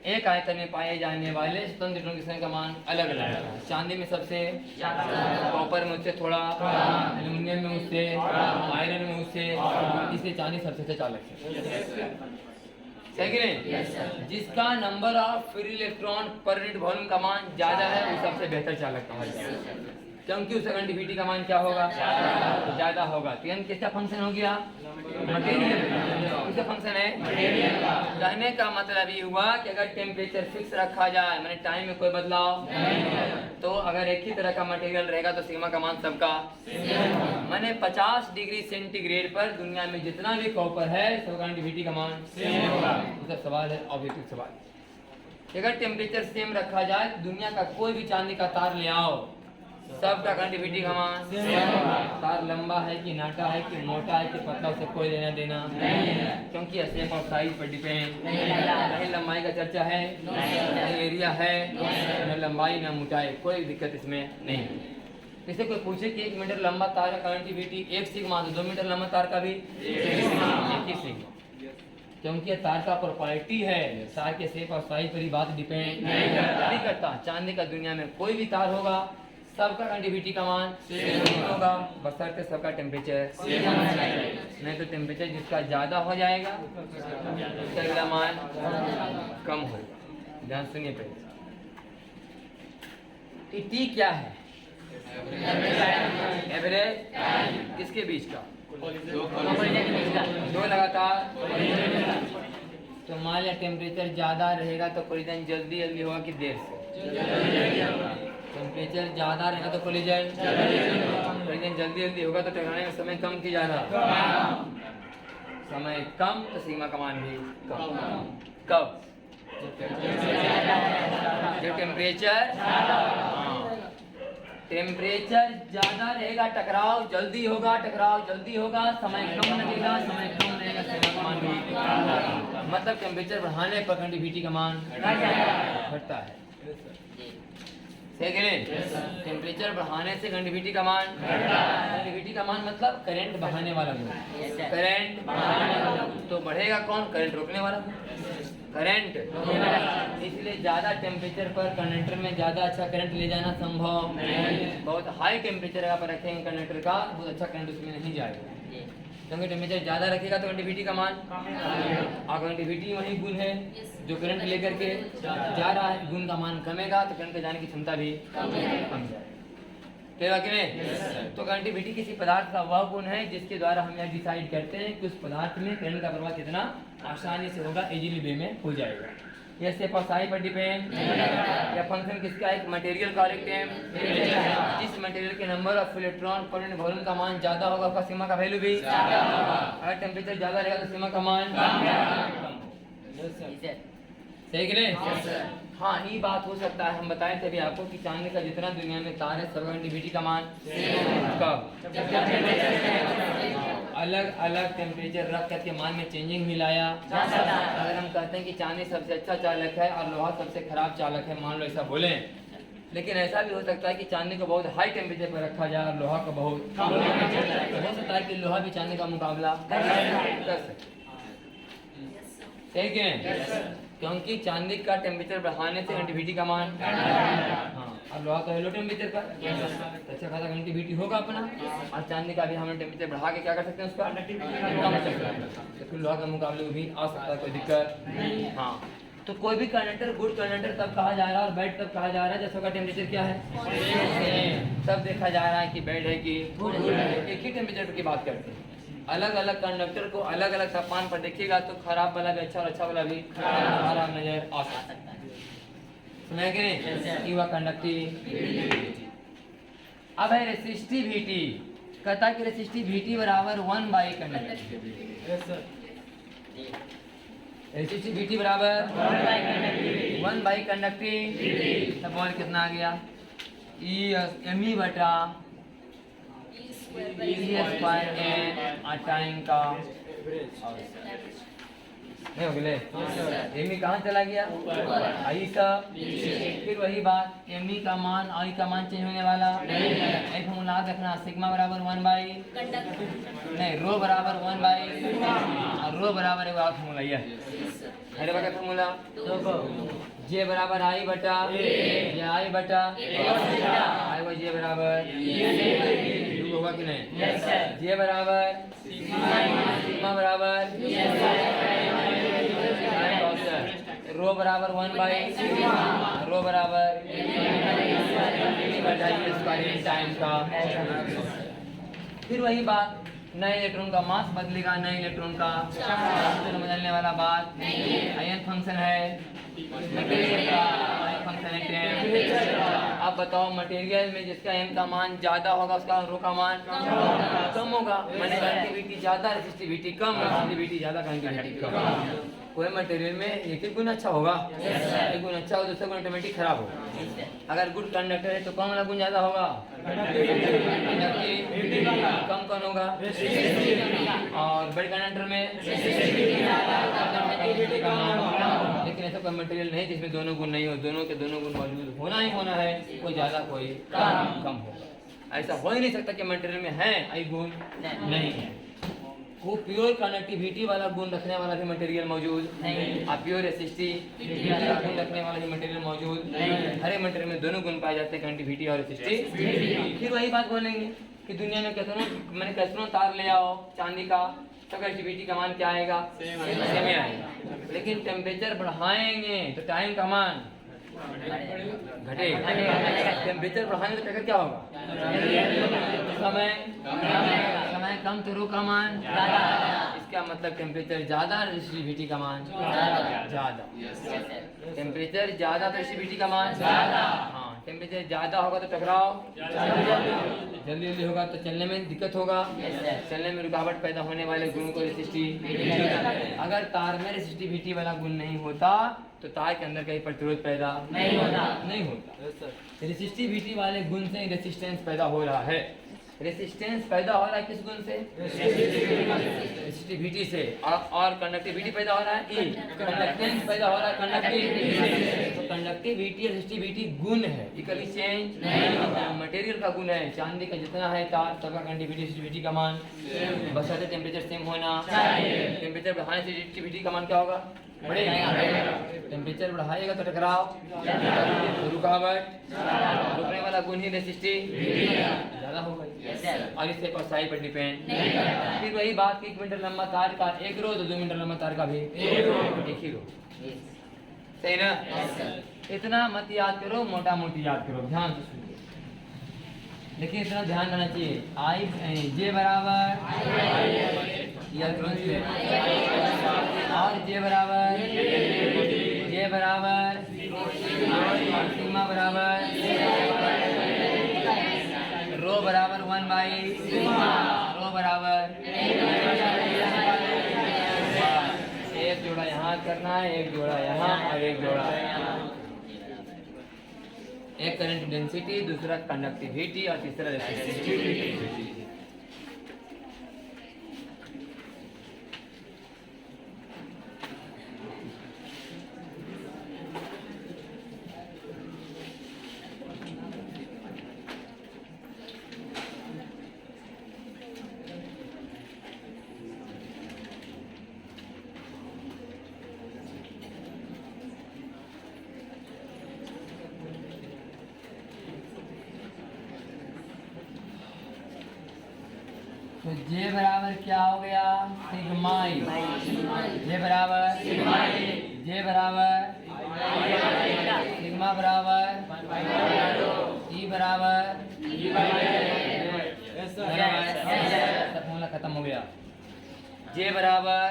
एक आयतन में पाए जाने वाले स्वतंत्र इलेक्ट्रॉन की संख्या का मान अलग अलग है। चांदी में सबसे ज्यादा, कॉपर में उससे थोड़ा, एल्यूमिनियम में उससे, आयरन में उससे, इसलिए चांदी सबसे चालक है। सही कि नहीं? जिसका number of free electron per unit volume का मान ज्यादा है वो सबसे बेहतर चालक कहा जाएगा, क्योंकि उसका कंडक्टिविटी का मान क्या होगा? ज्यादा होगा। तो यानी किसका फंक्शन हो गया? मटेरियल। किसका फंक्शन है? कहने का मतलब ये हुआ कि अगर टेम्परेचर फिक्स रखा जाए, मैंने टाइम में कोई बदलाव नहीं, तो अगर एक ही तरह का मटेरियल रहेगा तो सिग्मा का मान सबका मैंने 50 डिग्री सेंटीग्रेड पर दुनिया में जितना भी कॉपर है सबका कंडक्टिविटी का मान सेम होगा। तो सवाल है, ऑब्जेक्टिव सवाल, अगर टेम्परेचर सेम रखा जाए तो दुनिया का कोई भी चांदी का तार ले आओ, सबका कंडक्टिविटी का मान तार लंबा है कि नाटा है कि मोटा है कि पतला, उससे कोई लेना देना नहीं, क्योंकि शेप और साइज पर डिपेंड नहीं। लंबाई का चर्चा है, नहीं एरिया है, न लंबाई न मोटाई, कोई दिक्कत इसमें नहीं। जैसे कोई पूछे कि 1 मीटर लंबा तार का कंडक्टिविटी 1 सिग्मा, तो 2 मीटर लंबा तार का भी 1 ही सिग्मा, क्योंकि तार का प्रॉपर्टी है, तार के शेप और साइज पर ही बात डिपेंड नहीं करता। चांदी का दुनिया में कोई भी तार होगा सबका कंडक्टिविटी का मान सेम होगा, बशर्ते सबका टेम्परेचर नहीं तो टेम्परेचर जिसका ज्यादा हो जाएगा उसका अगला मान कम होगा। ध्यान सुनिए पहले, टी क्या है? एवरेज किसके बीच का? दो लगातार। तो मान लिया टेम्परेचर ज्यादा रहेगा तो कोलिजन जल्दी होगा कि देर से? टेम्परेचर ज्यादा रहेगा तो कोलिजन जल्दी होगा, तो टकराने में समय कम की जा रहा, समय कम तो सिग्मा का मान भी कम। कब? जब टेम्परेचर ज्यादा रहेगा टकराव जल्दी होगा, समय कम लगेगा, सिग्मा का मान भी, मतलब टेम्परेचर बढ़ाने पर कंडक्टिविटी का मान घटता है। टेम्परेचर बढ़ाने से कंडक्टिविटी का मान, कंडक्टिविटी का मान मतलब करंट बहाने वाला गुण, करंट तो बढ़ेगा कौन? करंट रोकने वाला करंट। इसलिए ज्यादा टेम्परेचर पर कंडक्टर में ज्यादा अच्छा करंट ले जाना संभव नहीं। बहुत हाई टेम्परेचर आप रखेंगे कंडक्टर का, बहुत अच्छा करंट उसमें नहीं जाएगा, क्योंकि टेम्परेचर ज्यादा रखेगा तो कंडक्टिविटी का मान, और कंडक्टिविटी वही गुण है जो करंट लेकर के जा रहा है, गुण का मान कमेगा तो करंट जाने की क्षमता भी कम जाएगी। तो कंडक्टिविटी किसी पदार्थ का वह गुण है जिसके द्वारा हम यह डिसाइड करते हैं कि उस पदार्थ में करंट का प्रवाह कितना आसानी से होगा, इजीली वे में हो जाएगा। यह शेप और साइज पर डिपेंड, या फंक्शन किसका? एक मटेरियल का लिखते हैं, जिस मटेरियल के number of electron per unit volume का मान ज्यादा होगा उसका सिग्मा का वैल्यू भी ज्यादा होगा। अगर टेम्परेचर ज्यादा रहेगा तो सिग्मा का मान कम। सही कि नहीं? हाँ, ये बात हो सकता है, हम बताए थे अभी आपको कि चांदी का जितना दुनिया में तार है सबका कंडक्टिविटी का मान कब? अलग अलग टेम्परेचर रख करके मान में चेंजिंग भी लाया। अगर हम कहते हैं कि चांदी सबसे अच्छा चालक है और लोहा सबसे खराब चालक है, मान लो ऐसा बोले, लेकिन ऐसा भी हो सकता है कि चांदी को बहुत हाई टेम्परेचर पर रखा जाए और लोहा को बहुत कम। हो सकता है कि लोहा भी चांदी का मुकाबला कर सकते। सही कि नहीं? क्योंकि चांदी का टेम्परेचर बढ़ाने से कंडक्टिविटी का मान, हाँ, और लोहा का लो टेम्परेचर पर अच्छा खासा कंडक्टिविटी होगा अपना, और चांदी का भी हम टेम्परेचर बढ़ा के क्या कर सकते हैं उसका कम कर सकते हैं, तो फिर लोहा के मुकाबले भी आ सकता है, कोई दिक्कत। हाँ, तो कोई भी कंडक्टर गुड कंडक्टर तब कहा जा रहा है और बैड तब कहा जा रहा है जब सबका टेम्परेचर क्या है, तब देखा जा रहा है कि बैड है कि गुड है। एक ही टेम्परेचर की बात करते हैं, अलग अलग कंडक्टर को अलग अलग तापमान पर देखिएगा तो खराब वाला भी अच्छा और अच्छा वाला भी खराब नजर आ सकता है। सुना है कि नहीं? ये हुआ कंडक्टिविटी। अब है रेसिस्टिविटी, कहता है कि रेसिस्टिविटी बराबर 1 कंडक्टिविटी। रेसिस्टिविटी बराबर 1 कंडक्टिविटी। तब और कितना आ गया? E बटा टाइम का नहीं हो गए। एमी कहाँ चला गया? आई सब। फिर वही बात, एमी का मान आई का मान चेंज होने वाला नहीं। फॉर्मूला रखना, सिग्मा बराबर 1 नहीं, रो बराबर 1 और रो बराबर एक फॉर्मूला यह हरे का फॉर्मूला जे बराबर आई बटा ये आई बटा आई वो जे बराबर होगा कि नहीं? जे बराबर सिग्मा बराबर रो बराबर 1/, रो बराबर टाइम का। फिर वही बात, नए इलेक्ट्रॉन का मास बदलेगा, नए इलेक्ट्रॉन का बदलने वाला बात आयन फंक्शन है अब बताओ मटेरियल में जिसका एम का मान ज्यादा होगा उसका रो का मान कम होगा, माने कंडक्टिविटी ज्यादा रेसिस्टिविटी कम, रेसिस्टिविटी ज्यादा कंडक्टिविटी कम। कोई मटेरियल में एक ही गुण अच्छा होगा, एक गुण अच्छा हो दूसरा गुण ऑटोमेटिक खराब होगा। अगर गुड कंडक्टर है तो कौन वाला गुण ज्यादा होगा? कम कौन होगा? और बड़े कंडक्टर में लेकिन ऐसा कोई मटेरियल नहीं जिसमें दोनों गुण नहीं हो, दोनों के दोनों गुण मौजूद होना ही होना है, कोई ज्यादा कोई कम होगा। ऐसा हो ही नहीं सकता कि मटेरियल में है आई गुण नहीं है। वो प्योर कनेक्टिविटी वाला गुण रखने वाला भी मटेरियल मौजूद नहीं, और प्योर रेसिस्टिविटी गुण रखने वाला भी मटेरियल मौजूद नहीं। हर मटेरियल में दोनों गुण पाए जाते हैं, कनेक्टिविटी और रेसिस्टिविटी। फिर वही बात बोलेंगे कि दुनिया में कैसनों तार ले आओ चांदी का, तो कनेक्टिविटी का मान क्या आएगा? सेम ही आएगा। लेकिन टेम्परेचर बढ़ाएंगे तो टाइम का मान घटेगा, टेम्परेचर बढ़ाएंगे तो टक्कर क्या होगा? समय कम तो रो का मान इसका मतलब टेम्परेचर ज्यादा, रेसिस्टिविटी का मान ज्यादा। टेम्परेचर ज्यादा तो रेसिस्टिविटी का मान ज्यादा। हाँ, टेम्परेचर ज्यादा होगा तो टकराव जल्दी जल्दी होगा तो चलने में दिक्कत होगा, चलने में रुकावट पैदा होने वाले गुण को रेसिस्टिविटी। अगर तार में रेसिस्टिविटी वाला गुण नहीं होता तो तार के अंदर कहीं प्रतिरोध पैदा नहीं होता। रेसिस्टिविटी वाले गुण से रेसिस्टेंस पैदा हो रहा है। रेसिस्टेंस पैदा हो रहा है किस गुण से? रेसिस्टिविटी से। और कंडक्टिविटी पैदा हो रहा है कंडक्टेंस पैदा हो रहा है कंडक्टिविटी से। तो कंडक्टिविटी और रेसिस्टिविटी गुण है, इक्वली चेंज मटेरियल का गुण है। चांदी का जितना है तार सबका कंडक्टिविटी रेसिस्टिविटी का मान बशर्ते टेम्परेचर सेम होना। टेम्परेचर बढ़ाने से रेसिस्टिविटी का मान क्या होगा? बढ़ेगा। टेम्परेचर बढ़ाएगा तो टकराव, रुकावट, रुकने वाला गुण ही रेसिस्टिविटी ज्यादा होगा और इससे परसाई पर डिपेंड। फिर वही बात कि 1 मीटर लंबा तार का एक रो तो 2 मीटर लंबा तार का भी एक ही रो, सही ना? इतना मत याद करो, मोटा मोटी याद करो, ध्यान से सुनिए। लेकिन इतना ध्यान रहना चाहिए, आई जे बराबर और जे बराबर सिग्मा बराबर रो बराबर 1/, रो बराबर एक जोड़ा यहाँ करना है, एक जोड़ा यहाँ और एक जोड़ा यहाँ। एक करंट डेंसिटी, दूसरा कंडक्टिविटी और तीसरा रेसिस्टिविटी। तो जे बराबर क्या हो गया? सिग्माई। जे बराबर सिग्मा बराबर ई बराबर फॉर्मूला खत्म हो गया। जे बराबर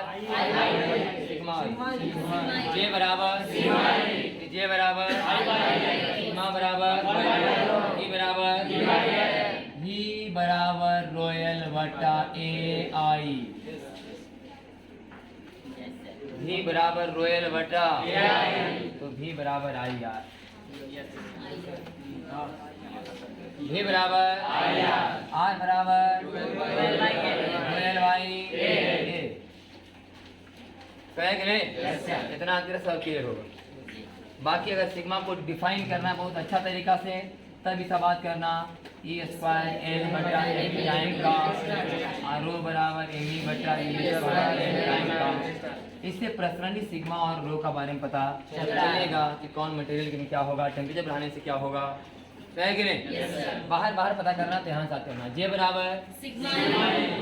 सिग्मा, जे बराबर सिग्मा बराबर ई बराबर V बराबर रॉयल बटा ए आई। V बराबर रॉयल बटा तो V बराबर आई यार, V बराबर R बराबर रॉयल बाई ए। कहें कि नहीं? इतना अंतर सब क्लियर होगा। बाकी अगर सिग्मा को डिफाइन करना है बहुत अच्छा तरीका से तब इसका बात करना ई स्क्वायर एल बटा एम टाइम का और रो बराबर एम ई बटा ई स्क्वायर एल टाइम का। इससे प्रसरणी सिग्मा और रो का बारे में पता चलेगा कि कौन मटेरियल में क्या होगा, टेम्परेचर बढ़ाने से क्या होगा, है कि नहीं? बाहर बाहर पता करना तो यहाँ साथ करना। जे बराबर सिग्मा,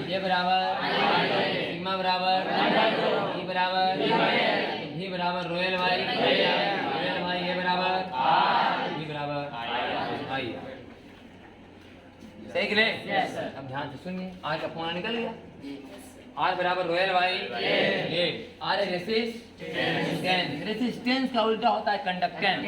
जे बराबर सिग्मा बराबर ई बराबर भी बराबर रोयल वाई, रोयल वाई ए बराबर भी बराबर आई। सही कि नहीं? अब ध्यान से सुनिए, आर का फोना निकल गया। आर बराबर rho l by A, R resistance, resistance का उल्टा होता है कंडक्टेंस,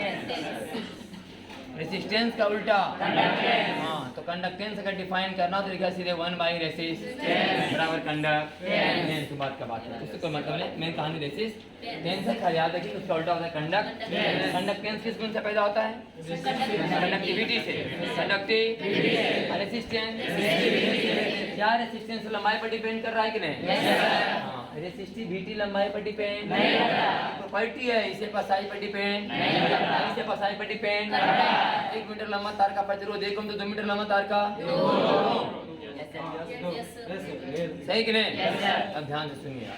रेसिस्टेंस का उल्टा कंडक्टेंस। हाँ, तो कंडक्टेंस अगर डिफाइन करना तो लिखा सीधे 1 बाई रेसिस्टेंस बराबर कंडक्टेंस। तो बात का बात है, उससे कोई मतलब नहीं। मेन कहानी रेसिस्टेंस है, खाली याद रखिए उसका उल्टा होता है कंडक्टेंस। कंडक्टेंस किस गुण से पैदा होता है? कंडक्टिविटी से। कंडक्टिविटी, रेसिस्टेंस, क्या रेसिस्टेंस लंबाई पर डिपेंड कर रहा है कि नहीं? रेसिस्टिविटी लंबाई पर डिपेंड नहीं करता, प्रॉपर्टी है, इसे पसाई पर डिपेंड नहीं करता, इसे पसाई पर डिपेंड करता। 1 मीटर लंबा तार का प्रतिरोध 1 तो 2 मीटर लंबा तार का सही कि नहीं? अब ध्यान से सुनिए,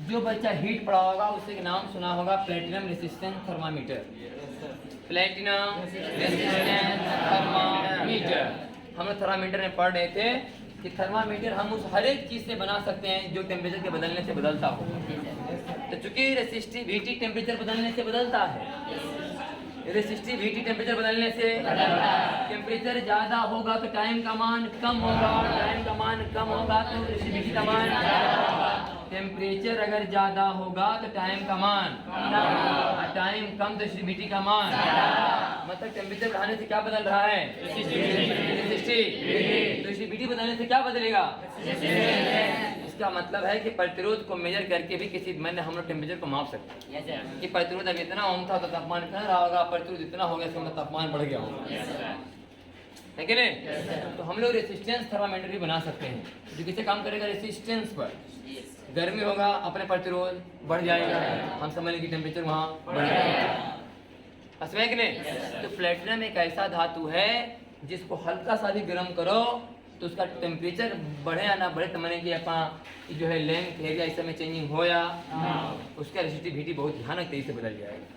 जो बच्चा हीट पढ़ा होगा उससे नाम सुना होगा platinum resistance thermometer. Platinum resistance thermometer हम लोग थर्मामीटर में पढ़ रहे थे कि थर्मामीटर हम उस हर एक चीज से बना सकते हैं जो टेम्परेचर के बदलने से बदलता हो। तो चूंकि रेसिस्टिविटी टेम्परेचर बदलने से बदलता है, रेसिस्टिविटी टेम्परेचर बदलने से टेम्परेचर ज्यादा होगा तो टाइम का मान कम होगा, टाइम का मान कम होगा तो रेसिस्टिविटी का मान, टेम्परेचर अगर ज्यादा होगा तो टाइम का मान, टाइम कम तो रेसिस्टिविटी का मान। मतलब टेम्परेचर बढ़ाने से क्या बदल रहा है? रेसिस्टिविटी बदलने से क्या बदलेगा? इसका मतलब है कि प्रतिरोध को मेजर करके भी किसी मैंने हम लोग टेम्परेचर को माप सकते हैं कि प्रतिरोध अगर इतना ओम था तो तापमान इतना रहा होगा, प्रतिरोध इतना हो गया इसका मतलब तापमान बढ़ गया होगा, है कि नहीं? तो हम लोग रेसिस्टेंस थर्मामीटर भी बना सकते हैं जो किससे काम करेगा? रेसिस्टेंस पर। गर्मी होगा अपने प्रतिरोध बढ़ जाएगा, हम समझ लेंगे टेम्परेचर वहाँ बढ़ जाएगा, है कि नहीं? तो प्लेटिनम एक ऐसा धातु है जिसको हल्का सा भी गर्म करो तो उसका टेम्परेचर बढ़े या ना बढ़े तो मैंने कि अपना जो है लेंथ एरिया इस समय चेंजिंग हो या उसका रेसिस्टिविटी बहुत भयानक तेजी से बदल जाएगा,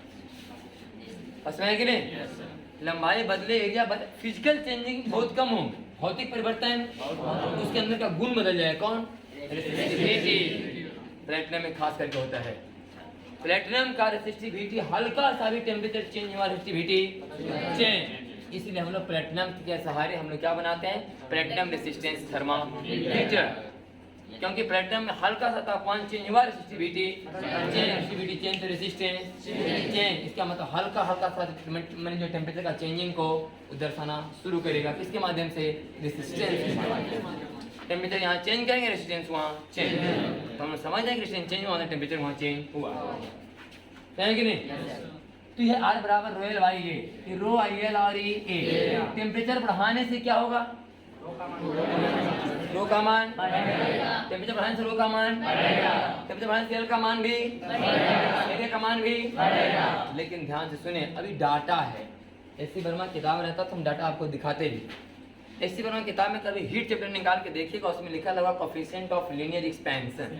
है कि नहीं? लंबाई बदले, एरिया बदले, फिजिकल चेंजिंग बहुत कम होंगे, भौतिक परिवर्तन उसके अंदर का गुण बदल जाएगा। कौन? रेसिस्टिविटी। प्लेटिनम में खास करके होता है। प्लेटिनम का रेसिस्टिविटी हल्का सा भी टेम्परेचर चेंज हुआ रेसिस्टिविटी चेंज, इसलिए हम लोग प्लेटिनम के सहारे हम लोग क्या बनाते हैं? Platinum resistance thermometer. क्योंकि प्लेटिनम में हल्का सा तापमान चेंज हुआ रेसिस्टिविटी चेंज तो रेसिस्टेंस चेंज, इसका मतलब हल्का हल्का सा मैंने जो टेम्परेचर का चेंजिंग को दर्शाना शुरू करेगा। किसके माध्यम से? रेसिस्टेंस के माध्यम। टेम्परेचर यहाँ चेंज करेंगे, रेसिस्टेंस वहाँ चेंज, तो हम लोग समझ जाएंगे रेसिस्टेंस चेंज हुआ टेम्परेचर वहाँ चेंज हुआ, है कि नहीं? तो ये आर बराबर rho l by A, rho I L और ए। टेम्परेचर बढ़ाने से क्या होगा? रो का मान, टेम्परेचर बढ़ाने से रो का मान, टेम्परेचर बढ़ाने से एल का मान भी, एरिया का मान भी। लेकिन ध्यान से सुने, अभी डाटा है, एस सी वर्मा किताब रहता तो हम डाटा आपको दिखाते भी। एस सी वर्मा किताब में कभी हीट चैप्टर निकाल के देखिएगा, उसमें लिखा लगा coefficient of linear expansion,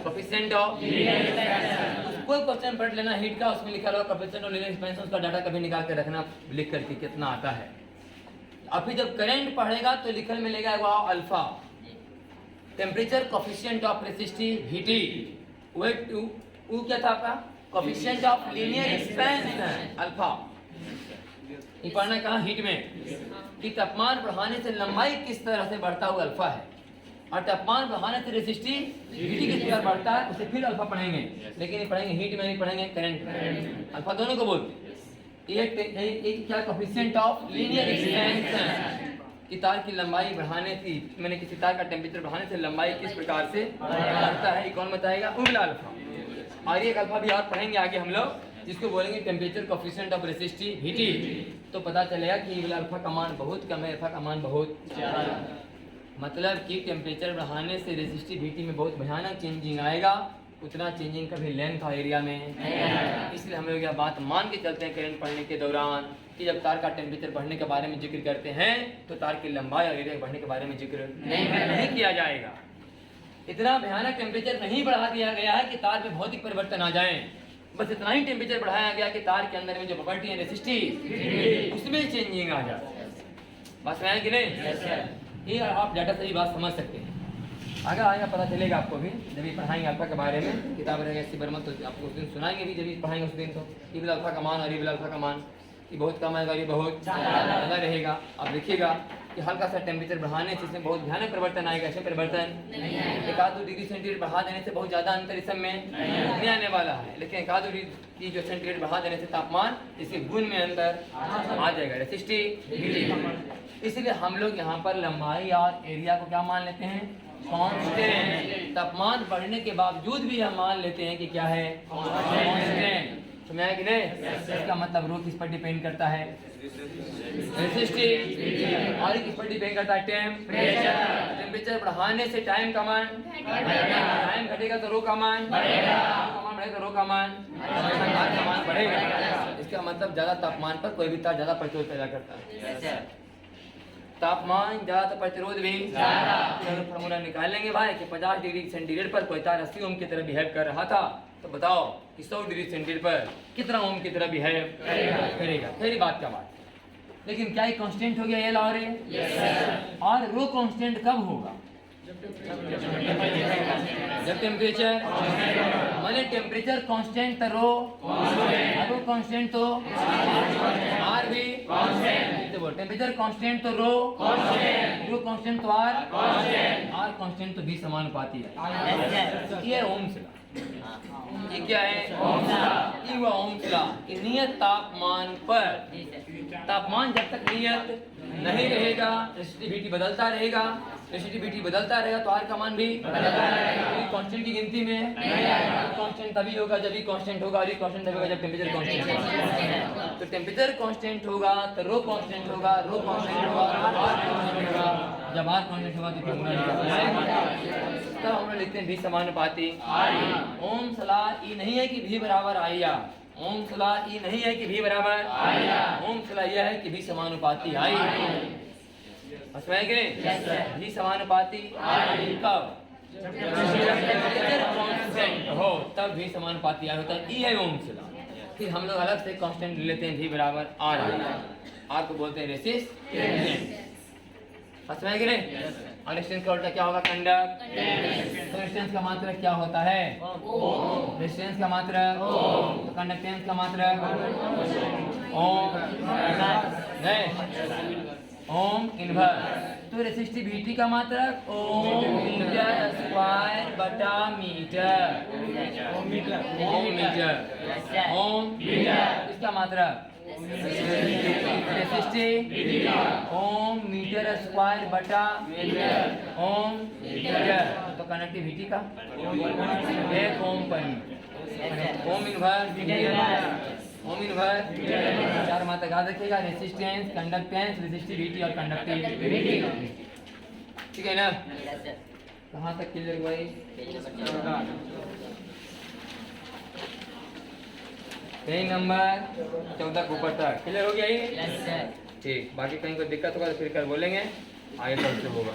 coefficient of linear expansion. कोई क्वेश्चन पढ़ लेना हीट का, उसमें लिखा लगा कोफिशिएंट ऑफ लीनियर एक्सपेंशन, उसका डाटा कभी निकाल के रखना लिख करके कितना आता है। अभी जब करंट पढ़ेगा तो लिखल मिलेगा वो alpha, temperature coefficient of resistivity, वो क्या था आपका? Coefficient of linear expansion alpha. ये पढ़ना कहाँ? हीट में, कि तापमान बढ़ाने से लंबाई किस तरह से बढ़ता हुआ अल्फा है, और तापमान बढ़ाने से रेसिस्टिविटी किस तरह बढ़ता है उसे फिर अल्फा पढ़ेंगे। लेकिन ये पढ़ेंगे हीट में, नहीं पढ़ेंगे करंट। अल्फा दोनों को बोलते हैं। एक क्या? कोफिशिएंट ऑफ लीनियर एक्सपेंशन, कि तार की लंबाई बढ़ाने से, मैंने किसी तार का टेम्परेचर बढ़ाने से लंबाई किस प्रकार से बढ़ता है, कौन बताएगा? उगला अल्फा। और एक अल्फा भी और पढ़ेंगे आगे हम लोग, जिसको बोलेंगे टेम्परेचर कोफिशिएंट ऑफ रेसिस्टिविटी। तो पता चलेगा कि उगला अल्फा का मान बहुत कम है, अल्फा का मान बहुत ज्यादा। मतलब कि टेम्परेचर बढ़ाने से रेसिस्टिविटी में बहुत भयानक चेंजिंग आएगा, उतना चेंजिंग कभी लेंथ था एरिया में, इसलिए हम लोग यह बात मान के चलते हैं करंट पढ़ने के दौरान कि जब तार का टेम्परेचर बढ़ने के बारे में जिक्र करते हैं तो तार की लंबाई और एरिया बढ़ने के बारे में जिक्र नहीं किया जाएगा। इतना भयानक टेम्परेचर नहीं बढ़ा दिया गया है कि तार में भौतिक परिवर्तन आ जाए, बस इतना ही टेम्परेचर बढ़ाया गया कि तार के अंदर में जो प्रॉपर्टी है रेसिस्टिव उसमें चेंजिंग आ जाए। बस में है कि नहीं? ये आप डाटा से ही बात समझ सकते हैं। आगे आएगा पता चलेगा आपको भी जब ये पढ़ाएंगे अल्फा के बारे में, किताब रहेगा एस सी बर्मन, तो आपको उस दिन सुनाएंगे भी जब ये पढ़ाएंगे उस दिन। तो ई बिल अल्फा का मान और ई बिल अल्फा का मान ये बहुत कम है और ये बहुत ज़्यादा रहेगा। अब देखिएगा कि हल्का सा टेम्परेचर बढ़ाने से इसमें बहुत भयानक परिवर्तन आएगा। ऐसे परिवर्तन 1-2 डिग्री सेंटीग्रेड बढ़ा देने से बहुत ज़्यादा अंतर इस में नहीं आने वाला है, लेकिन 1-2 डिग्री की जो सेंटीग्रेड बढ़ा देने से तापमान इसके गुण में अंतर आ जाएगा, रेसिस्टिविटी। इसलिए हम लोग यहाँ पर लंबाई और एरिया को क्या मान लेते हैं? कांस्टेंट। तापमान बढ़ने के बावजूद भी हम मान लेते हैं कि क्या है? कांस्टेंट। समझ आया कि नहीं? इसका मतलब रो किस पर डिपेंड करता है? रेसिस्टिविटी। और किस पर डिपेंड करता है? टेम्परेचर। टेम्परेचर बढ़ाने से टाइम का मान, टाइम घटेगा तो रो का मान बढ़ेगा, बढ़ेगा तो रो का मान बढ़ेगा। इसका मतलब ज्यादा तापमान पर कोई भी तार ज्यादा प्रतिरोध पैदा करता है। तापमान ज्यादा तो प्रतिरोध भी ज्यादा। फॉर्मूला निकाल लेंगे भाई कि 50 डिग्री सेंटीग्रेड पर कोई तार 80 ओम की तरह बिहेव कर रहा था, तो बताओ कि 100 डिग्री सेंटीग्रेड पर कितना ओम की तरह बिहेव करेगा। पहली बात क्या बात, लेकिन क्या ये कांस्टेंट हो गया ये लॉ रे? और रो कांस्टेंट कब होगा? जब टेम्परेचर, माने टेम्परेचर कांस्टेंट तो रो कांस्टेंट तो आर भी कांस्टेंट। तो टेम्परेचर कांस्टेंट तो रो कांस्टेंट तो आर कांस्टेंट तो भी समानुपाती है। ये ओम्स लॉ। ये क्या है? ये हुआ ओम्स लॉ कि नियत तापमान पर, तापमान जब तक नियत नहीं रहेगा रेसिस्टिविटी बदलता रहेगा, रेसिस्टिविटी बदलता रहेगा तो आर का मान भी बदलता रहेगा। कांस्टेंट की गिनती में कांस्टेंट तभी होगा जब ये कांस्टेंट होगा, और ये कांस्टेंट तभी होगा जब टेम्परेचर कांस्टेंट होगा। तो टेम्परेचर कांस्टेंट होगा तो रो कांस्टेंट होगा, रो कांस्टेंट होगा तो आर कांस्टेंट होगा। जब आर कांस्टेंट होगा तो फॉर्मूला निकालना, तब हम लोग लिखते हैं भी समानुपाती। ओम्स लॉ ये नहीं है कि भी बराबर आई आर। ओम्स लॉ ये नहीं है कि भी बराबर आई आर। ओम्स लॉ यह है कि भी समानुपाती आई। समझ गए? भी समानुपाती कब? टेम्परेचर कांस्टेंट हो तब भी समानुपाती आर होता है। ये है ओम्स लॉ। फिर हम लोग अलग से कांस्टेंट लेते हैं भी बराबर आर। आर को बोलते हैं रेसिस्टेंस। समझ गए? और रेजिस्टेंस का उल्टा क्या होगा? कंडक्ट। तो रेजिस्टेंस का मात्रक क्या होता है? रेजिस्टेंस का मात्रक। तो कंडक्टेंस का मात्रक ओम ओम इनवर्स। तो रेसिस्टिविटी का मात्रक ओम मीटर स्क्वायर बटा मीटर। ओम मीटर ओम इसका मात्रक रेसिस्टिविटी ओम मीटर स्क्वायर बटा ओम मीटर। तो कनेक्टिविटी का 1 ओम पर ओम इनवर्स ओम इनवर्स 4 मात्रक याद रखिएगा, रेसिस्टेंस, कंडक्टेंस, रेसिस्टिविटी और कंडक्टिविटी। ठीक है ना? कहाँ तक क्लियर हुआ? पेज नंबर 14 के ऊपर तक क्लियर हो गया ये? ठीक, बाकी कहीं कोई दिक्कत होगा तो फिर कल बोलेंगे, आगे कल से होगा।